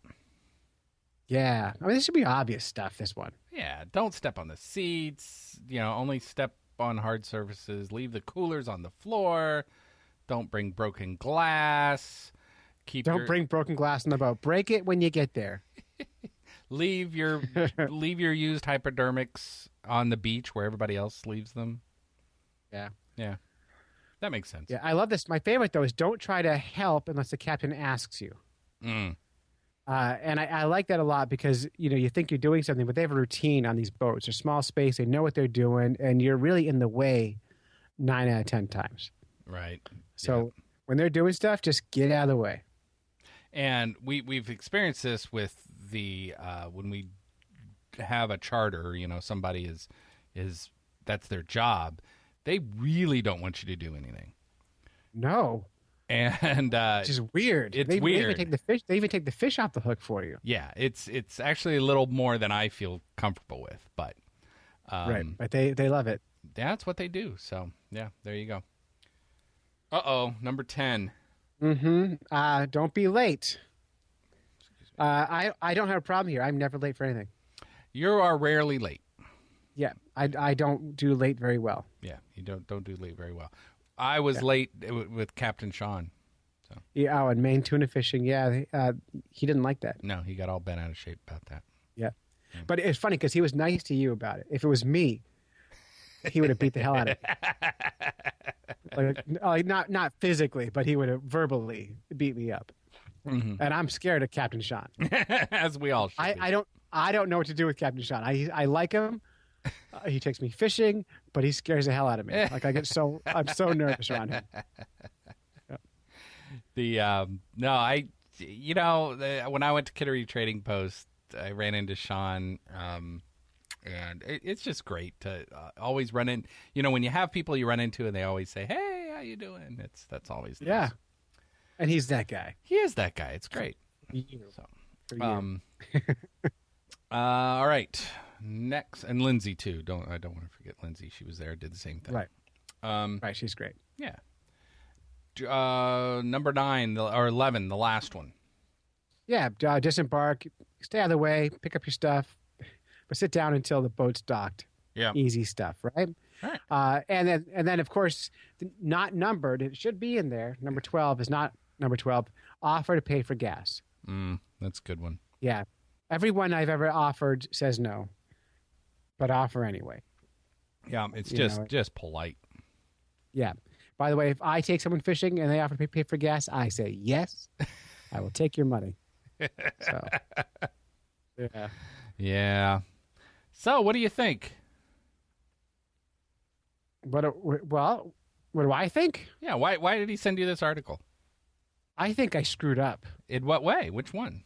Yeah. I mean, this should be obvious stuff, this one. Yeah, don't step on the seats. Only step on hard surfaces. Leave the coolers on the floor. Don't bring broken glass. Don't bring broken glass on the boat. Break it when you get there. Leave your used hypodermics on the beach where everybody else leaves them. Yeah. Yeah. That makes sense. Yeah, I love this. My favorite, though, is don't try to help unless the captain asks you. Mm. And I like that a lot because, you think you're doing something, but they have a routine on these boats. They're small space. They know what they're doing, and you're really in the way 9 out of 10 times. Right. So when they're doing stuff, just get out of the way. And we've experienced this with the when we have a charter, somebody is that's their job. They really don't want you to do anything. No. And it's just weird. It's weird. They even take the fish off the hook for you. Yeah, it's actually a little more than I feel comfortable with, but right. But they love it. That's what they do. So yeah, there you go. Number 10. Mm-hmm. Don't be late. I don't have a problem here. I'm never late for anything. You are rarely late. Yeah, I don't do late very well. Yeah, you don't do late very well. I was late with Captain Sean. So. Yeah, and Maine tuna fishing. Yeah, he didn't like that. No, he got all bent out of shape about that. Yeah. But it's funny because he was nice to you about it. If it was me, he would have beat the hell out of me. like not physically, but he would have verbally beat me up. Mm-hmm. And I'm scared of Captain Sean. As we all should. I don't know what to do with Captain Sean. I like him. He takes me fishing, but he scares the hell out of me. Like I'm so nervous around him. When I went to Kittery Trading Post, I ran into Sean, and it's just great to always run in. When you have people you run into and they always say, "Hey, how you doing?" That's always nice. Yeah. And he's that guy. He is that guy. It's great. So, all right. Next, and Lindsay too. I don't want to forget Lindsay. She was there, did the same thing. Right. Right. She's great. Yeah. Number 9 or 11, the last one. Yeah. Disembark. Stay out of the way. Pick up your stuff, but sit down until the boat's docked. Yeah. Easy stuff, right? Right. And then of course, not numbered. It should be in there. Number 12 is not number 12. Offer to pay for gas. That's a good one. Yeah. Everyone I've ever offered says no, but offer anyway. Yeah, it's just polite. Yeah. By the way, if I take someone fishing and they offer to pay for gas, I say yes. I will take your money. So, yeah. Yeah. So, what do you think? What do I think? Yeah. Why did he send you this article? I think I screwed up. In what way? Which one?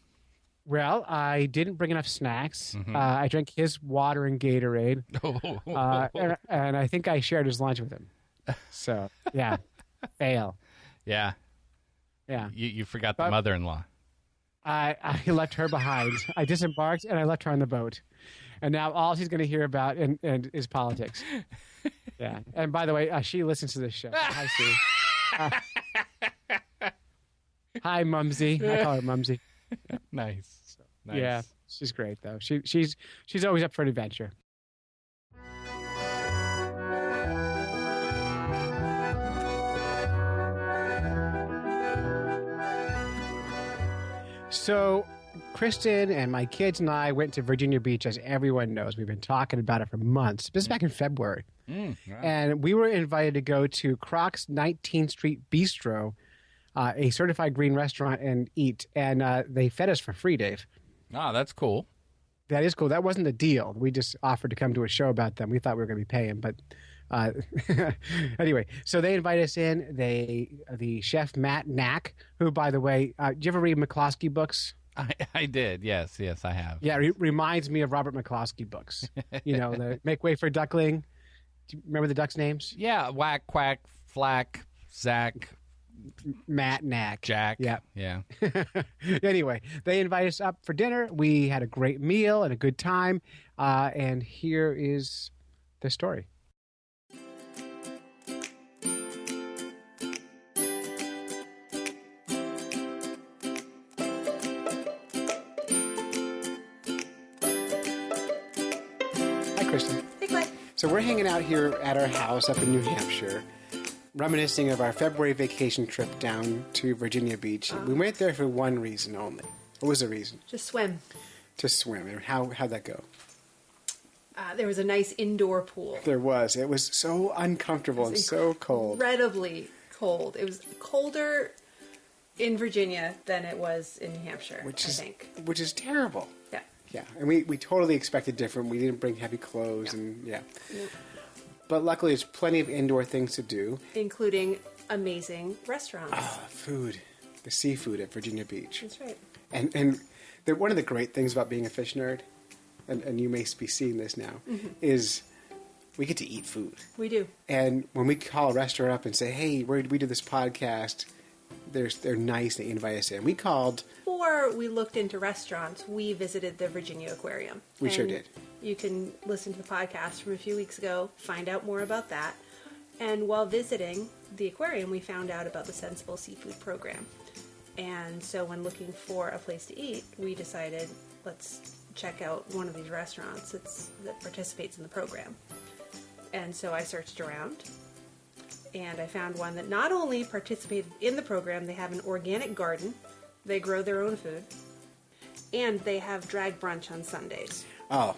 Well, I didn't bring enough snacks. Mm-hmm. I drank his water and Gatorade. And I think I shared his lunch with him. So, yeah. Fail. Yeah. Yeah. You forgot the mother-in-law. I left her behind. I disembarked and I left her on the boat. And now all she's going to hear about is politics. Yeah. And by the way, she listens to this show. Hi, Sue. Hi, Mumsy. I call her Mumsy. Yeah. Nice. Yeah, she's great though. She's always up for an adventure. So, Kristin and my kids and I went to Virginia Beach, as everyone knows. We've been talking about it for months. This is back in February. Wow. And we were invited to go to Croc's 19th Street Bistro, a certified green restaurant, and eat. And they fed us for free, Dave. Oh, that's cool. That is cool. That wasn't the deal. We just offered to come to a show about them. We thought we were going to be paying, but anyway. So they invited us in. The chef Matt Knack, who, by the way, do you ever read McCloskey books? I did. Yes, I have. Yeah, reminds me of Robert McCloskey books. The Make Way for Duckling. Do you remember the ducks' names? Yeah, Whack, Quack, Flack, Zach, Matt, Knack. Jack. Yeah. Anyway, they invited us up for dinner. We had a great meal and a good time. And here is the story. Hi, Kristin. Hey, Clay. So we're hanging out here at our house up in New Hampshire. reminiscing of our February vacation trip down to Virginia Beach. We went there for one reason only. What was the reason? To swim. To swim. And how'd that go? There was a nice indoor pool. There was. It was so uncomfortable and so cold. Incredibly cold. It was colder in Virginia than it was in New Hampshire, I think. Which is terrible. Yeah. Yeah. And we totally expected different. We didn't bring heavy clothes and But luckily there's plenty of indoor things to do. Including amazing restaurants. Food. The seafood at Virginia Beach. That's right. And one of the great things about being a fish nerd, and you may be seeing this now, is we get to eat food. We do. And when we call a restaurant up and say, hey, we do this podcast, they're nice, they invite us in. We called... Before we looked into restaurants, we visited the Virginia Aquarium. We sure did. You can listen to the podcast from a few weeks ago, find out more about that. And while visiting the aquarium, we found out about the Sensible Seafood program. And so when looking for a place to eat, we decided, let's check out one of these restaurants that participates in the program. And so I searched around, and I found one that not only participated in the program, they have an organic garden, they grow their own food, and they have drag brunch on Sundays. Oh.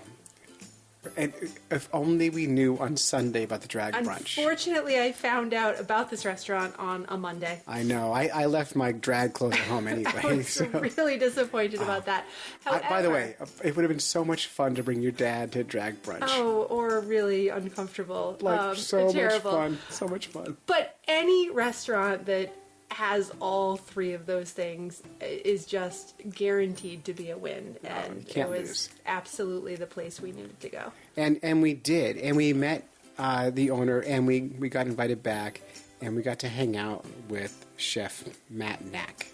And if only we knew on Sunday about the drag brunch. Unfortunately, I found out about this restaurant on a Monday. I know. I left my drag clothes at home anyway. I was really disappointed about that. However, by the way, it would have been so much fun to bring your dad to drag brunch. Oh, or really uncomfortable. So terrible. much fun. So much fun. But any restaurant that has all three of those things is just guaranteed to be a win. And it was absolutely the place we needed to go. And we did. And we met the owner, and we got invited back, and we got to hang out with Chef Matt Knack.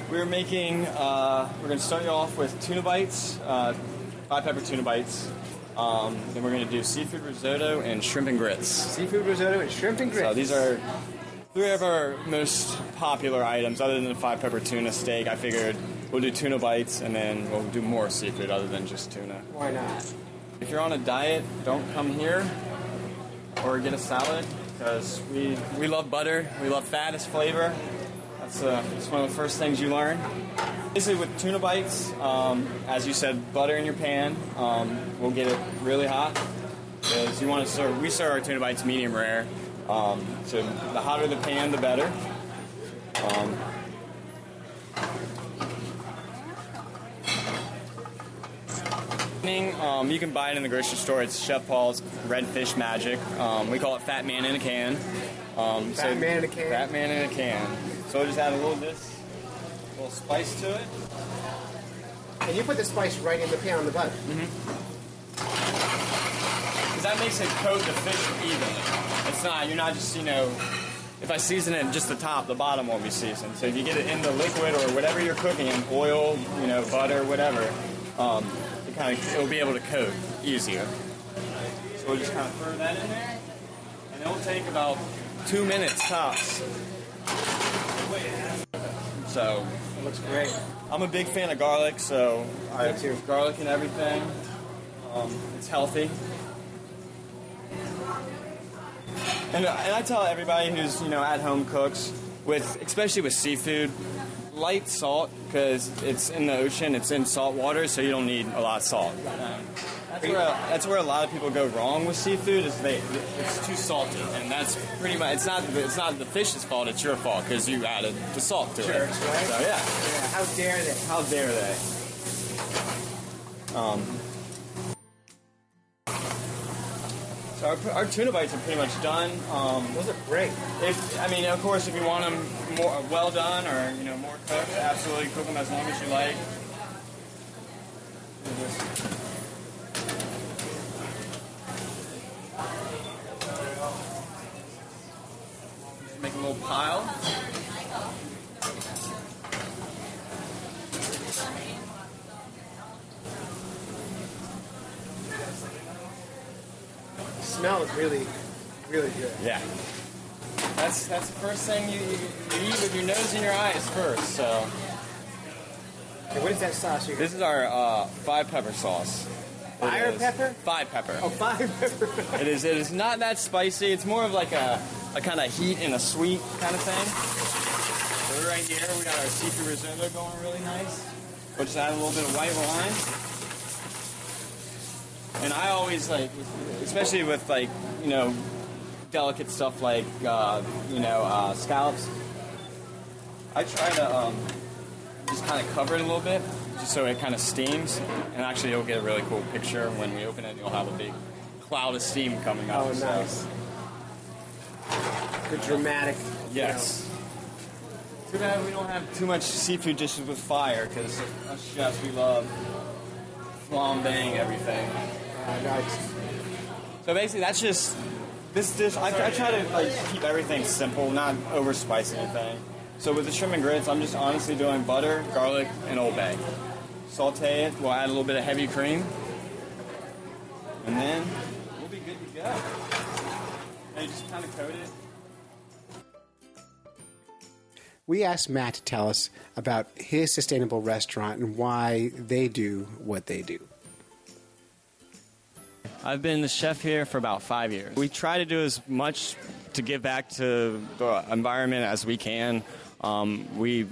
We're making, we're going to start you off with Tuna Bites, 5-pepper Tuna Bites. Then we're going to do seafood risotto and shrimp and grits. Seafood risotto and shrimp and grits. So these are 3 of our most popular items. Other than the 5-pepper tuna steak, I figured we'll do Tuna Bites, and then we'll do more seafood other than just tuna. Why not? If you're on a diet, don't come here or get a salad, because we love butter. We love fat as flavor. That's one of the first things you learn. Basically with Tuna Bites, as you said, butter in your pan. We'll get it really hot, because you want to serve. We serve our Tuna Bites medium rare. So the hotter the pan, the better. You can buy it in the grocery store. It's Chef Paul's Red Fish Magic. We call it Fat Man in a Can. Fat Man in a Can. Fat Man in a Can. So we'll just add a little spice to it. And you put the spice right in the pan on the butter. Because that makes it coat the fish evenly. You're not just, if I season it just the top, the bottom won't be seasoned. So if you get it in the liquid or whatever you're cooking in, oil, butter, whatever, it'll be able to coat easier. So we'll just kind of throw that in there, and it'll take about 2 minutes tops. So It looks great. I'm a big fan of garlic, so I do garlic and everything. It's healthy. And I tell everybody who's at home cooks, especially with seafood, light salt, because it's in the ocean, it's in salt water, so you don't need a lot of salt. That's where a lot of people go wrong with seafood, is it's too salty, and that's pretty much it's not the fish's fault, it's your fault because you added the salt to it. Right? So yeah. How dare they? How dare they? So our tuna bites are pretty much done. Those are great. Of course, if you want them more well done or more cooked, absolutely cook them as long as you like. Just make a little pile. Smell is really, really good. Yeah. That's the first thing you eat with your nose and your eyes first. So. Okay, what is that sauce? This is our 5-pepper sauce. Fire pepper? 5 pepper. Oh, 5 pepper. It is not that spicy. It's more of like a kind of heat and a sweet kind of thing. So right here, we got our seafood risotto going really nice. We'll just add a little bit of white wine. And I always like, especially with like, delicate stuff like, scallops, I try to just kind of cover it a little bit, just so it kind of steams. And actually, you'll get a really cool picture when we open it. You'll have a big cloud of steam coming up. Oh, nice. The dramatic. Yes. Too bad we don't have too much seafood dishes with fire, because us chefs, we love flambeing everything. Nice. So basically, that's just this dish. I try to keep everything simple, not over spice anything. So with the shrimp and grits, I'm just honestly doing butter, garlic, and Old Bay. Saute it. We'll add a little bit of heavy cream, and then we'll be good to go. And you just kind of coat it. We asked Matt to tell us about his sustainable restaurant and why they do what they do. I've been the chef here for about 5 years. We try to do as much to give back to the environment as we can. We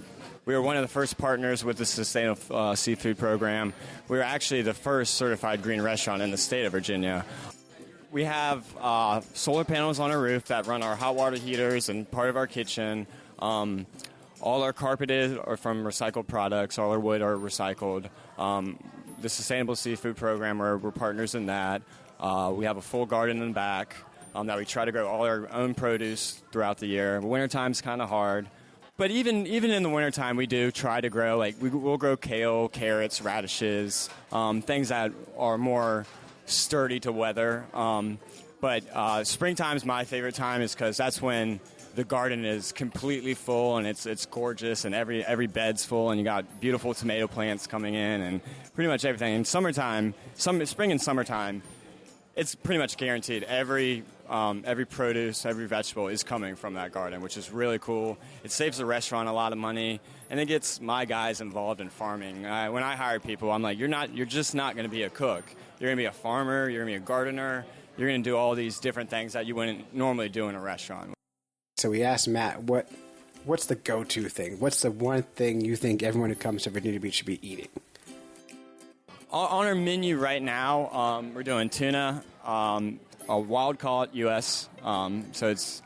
were one of the first partners with the Sustainable Seafood Program. We were actually the first certified green restaurant in the state of Virginia. We have solar panels on our roof that run our hot water heaters and part of our kitchen. All our carpeted are from recycled products. All our wood are recycled. The Sustainable Seafood Program, we're partners in that. We have a full garden in the back that we try to grow all our own produce throughout the year. Wintertime's kind of hard. But even in the wintertime, we do try to grow, we'll grow kale, carrots, radishes, things that are more sturdy to weather. But springtime's my favorite time, is because that's when the garden is completely full and it's gorgeous, and every bed's full, and you got beautiful tomato plants coming in and pretty much everything. In summertime, spring and summertime, it's pretty much guaranteed every produce, every vegetable is coming from that garden, which is really cool. It saves the restaurant a lot of money, and it gets my guys involved in farming. When I hire people, I'm like, you're just not going to be a cook. You're going to be a farmer. You're going to be a gardener. You're going to do all these different things that you wouldn't normally do in a restaurant. So we asked Matt, what's the go-to thing? What's the one thing you think everyone who comes to Virginia Beach should be eating? On our menu right now, we're doing tuna, a wild-caught U.S., so it's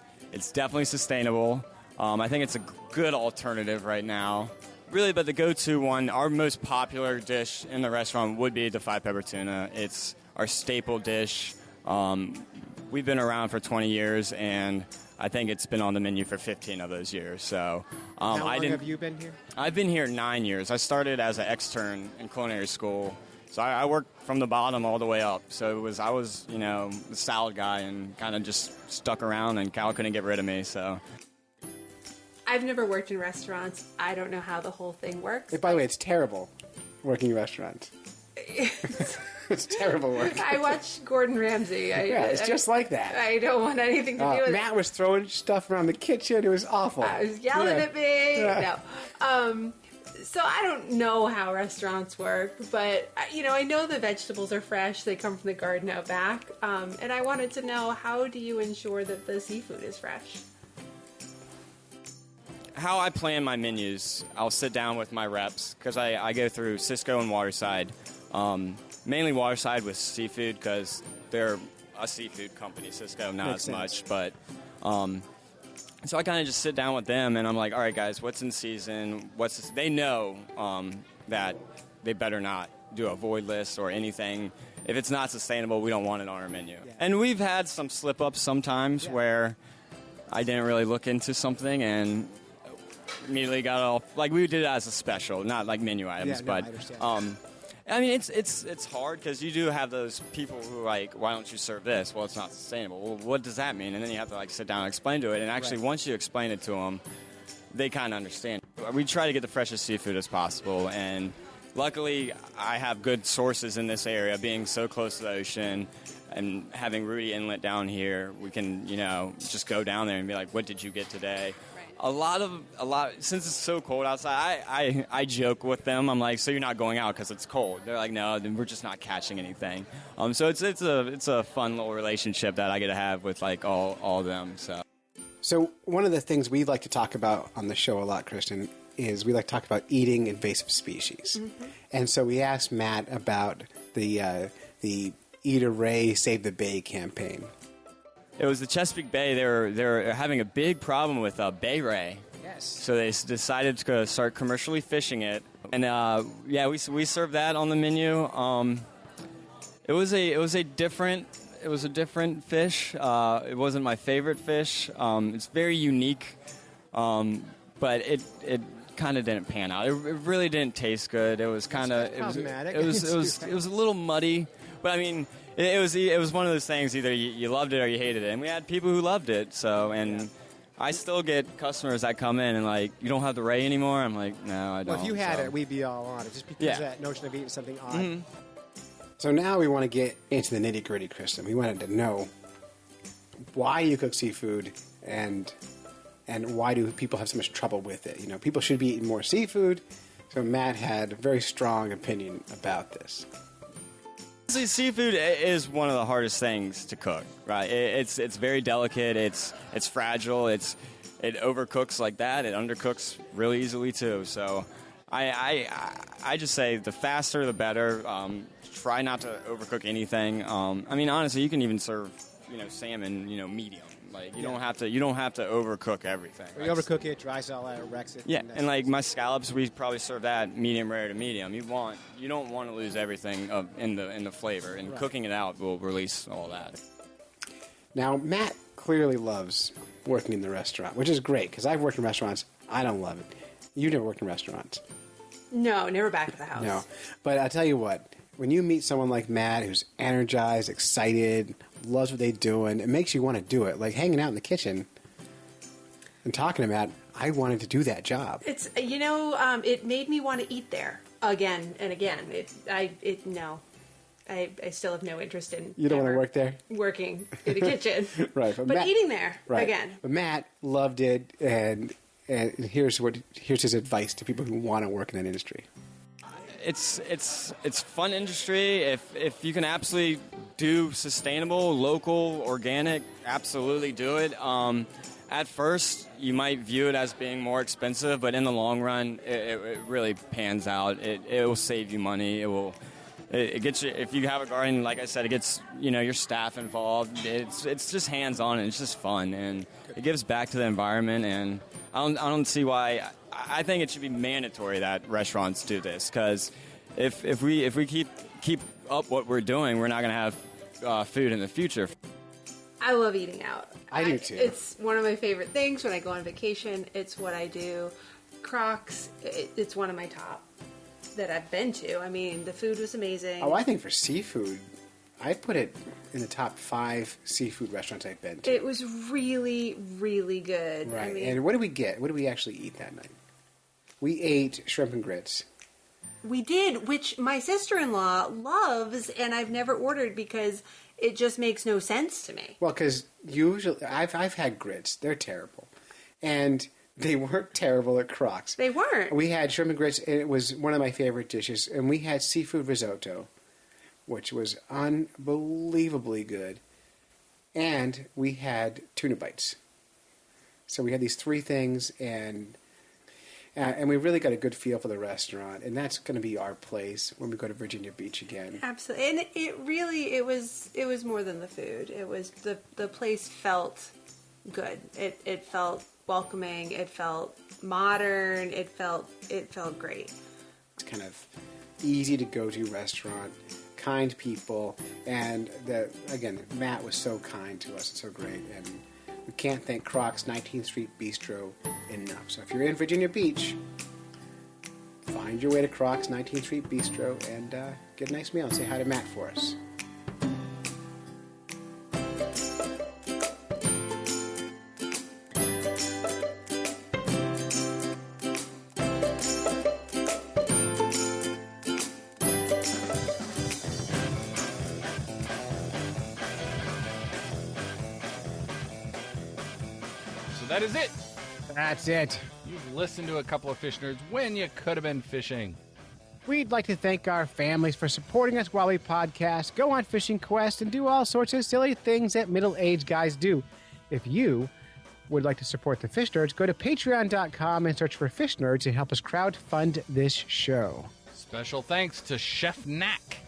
definitely sustainable. I think it's a good alternative right now. Really, but the go-to one, our most popular dish in the restaurant would be the 5-pepper tuna. It's our staple dish. We've been around for 20 years, and I think it's been on the menu for 15 of those years. So, how long have you been here? I've been here 9 years. I started as an extern in culinary school. So I worked from the bottom all the way up. So I was the salad guy, and kind of just stuck around, and Cal couldn't get rid of me. So I've never worked in restaurants. I don't know how the whole thing works. Hey, by the way, it's terrible working in restaurants. It's terrible work. I watch Gordon Ramsay. It's just like that. I don't want anything to do with it. Matt was throwing stuff around the kitchen. It was awful. I was yelling at me. Yeah. No. So I don't know how restaurants work, but I know the vegetables are fresh. They come from the garden out back. And I wanted to know, how do you ensure that the seafood is fresh? How I plan my menus, I'll sit down with my reps, because I go through Cisco and Waterside. Mainly Waterside with seafood, because they're a seafood company. Cisco, not Makes as sense. much. But so I kind of just sit down with them, and I'm like, all right, guys, what's in season? They know that they better not do a void list or anything. If it's not sustainable, we don't want it on our menu. Yeah. And we've had some slip-ups sometimes where I didn't really look into something and immediately got off. Like, we did it as a special, not like menu items. I but understand. I mean, it's hard, because you do have those people who are like, why don't you serve this? Well, it's not sustainable. Well, what does that mean? And then you have to sit down and explain to it. And actually, once you explain it to them, they kind of understand. We try to get the freshest seafood as possible. And luckily, I have good sources in this area, being so close to the ocean and having Rudy Inlet down here. We can, just go down there and be like, what did you get today? A lot since it's so cold outside. I joke with them. I'm like, so you're not going out because it's cold? They're like, no, then we're just not catching anything. So it's a fun little relationship that I get to have with like all of them. So one of the things we like to talk about on the show a lot, Kristin, is we like to talk about eating invasive species. Mm-hmm. And so we asked Matt about the Eat a Ray, Save the Bay campaign. It was the Chesapeake Bay. They were having a big problem with bay ray. Yes. So they decided to start commercially fishing it. And we served that on the menu. It was a different fish. It wasn't my favorite fish. It's very unique, but it kind of didn't pan out. It really didn't taste good. It was kind of problematic. It was a little muddy, but I mean, it was one of those things. Either you loved it or you hated it, and we had people who loved it. So I still get customers that come in and like, you don't have the ray anymore. I'm like, no, I don't. Well, if you had it, we'd be all on it, just because of that notion of eating something odd. Mm-hmm. So now we want to get into the nitty-gritty, Kristin. We wanted to know why you cook seafood and why do people have so much trouble with it. You know, people should be eating more seafood. So Matt had a very strong opinion about this. See, seafood is one of the hardest things to cook, right? It's very delicate. It's fragile. It overcooks like that. It undercooks really easily too. So I just say the faster the better. Try not to overcook anything. I mean, honestly, you can even serve salmon medium. Like you don't have to overcook everything. Right? You overcook it, dries it all out, wrecks it. Yeah, and like my scallops, we probably serve that medium rare to medium. You don't want to lose everything in the flavor, and cooking it out will release all that. Now, Matt clearly loves working in the restaurant, which is great because I've worked in restaurants. I don't love it. You never worked in restaurants. No, never back at the house. No, but I tell you what. When you meet someone like Matt who's energized, excited, loves what they're doing, it makes you want to do it. Like hanging out in the kitchen and talking to Matt, I wanted to do that job. It's it made me want to eat there again and again. I still have no interest in. You don't want to work there? Working in the kitchen, right? But Matt, eating there again. But Matt loved it, and here's his advice to people who want to work in that industry. It's fun industry. If you can absolutely do sustainable, local, organic, absolutely do it. At first, you might view it as being more expensive, but in the long run, it really pans out. It will save you money. It gets you, if you have a garden, like I said, it gets your staff involved. It's just hands on and it's just fun, and it gives back to the environment. And I don't see why. I think it should be mandatory that restaurants do this, because if we keep up what we're doing, we're not going to have food in the future. I love eating out. I do too. It's one of my favorite things when I go on vacation. It's what I do. Crocs, it's one of my top that I've been to. I mean, the food was amazing. Oh, I think for seafood, I put it in the top 5 seafood restaurants I've been to. It was really, really good. Right. I mean, and what did we get? What did we actually eat that night? We ate shrimp and grits. We did, which my sister-in-law loves, and I've never ordered because it just makes no sense to me. Well, because usually I've had grits. They're terrible. And they weren't terrible at Crocs. They weren't. We had shrimp and grits, and it was one of my favorite dishes. And we had seafood risotto, which was unbelievably good. And we had Tuna Bites. So we had these 3 things, and we really got a good feel for the restaurant. And that's going to be our place when we go to Virginia Beach again. Absolutely. And it was more than the food. It was the place felt good. It felt welcoming. It felt modern. It felt great. It's kind of easy to go to restaurant, kind people, and again, Matt was so kind to us and so great, and we can't thank Croc's 19th Street Bistro enough. So if you're in Virginia Beach, find your way to Croc's 19th Street Bistro and get a nice meal and say hi to Matt for us. That is it. That's it. You've listened to a couple of fish nerds when you could have been fishing. We'd like to thank our families for supporting us while we podcast, go on fishing quests, and do all sorts of silly things that middle-aged guys do. If you would like to support the Fish Nerds, go to patreon.com and search for Fish Nerds and help us crowdfund this show. Special thanks to Chef Knack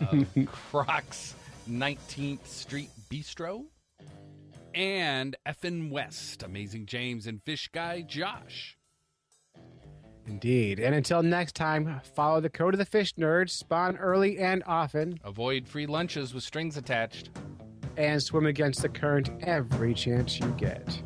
of Croc's 19th Street Bistro and Effin West, Amazing James, and Fish Guy Josh. Indeed. And until next time, follow the code of the Fish Nerds, spawn early and often, Avoid free lunches with strings attached, and swim against the current every chance you get.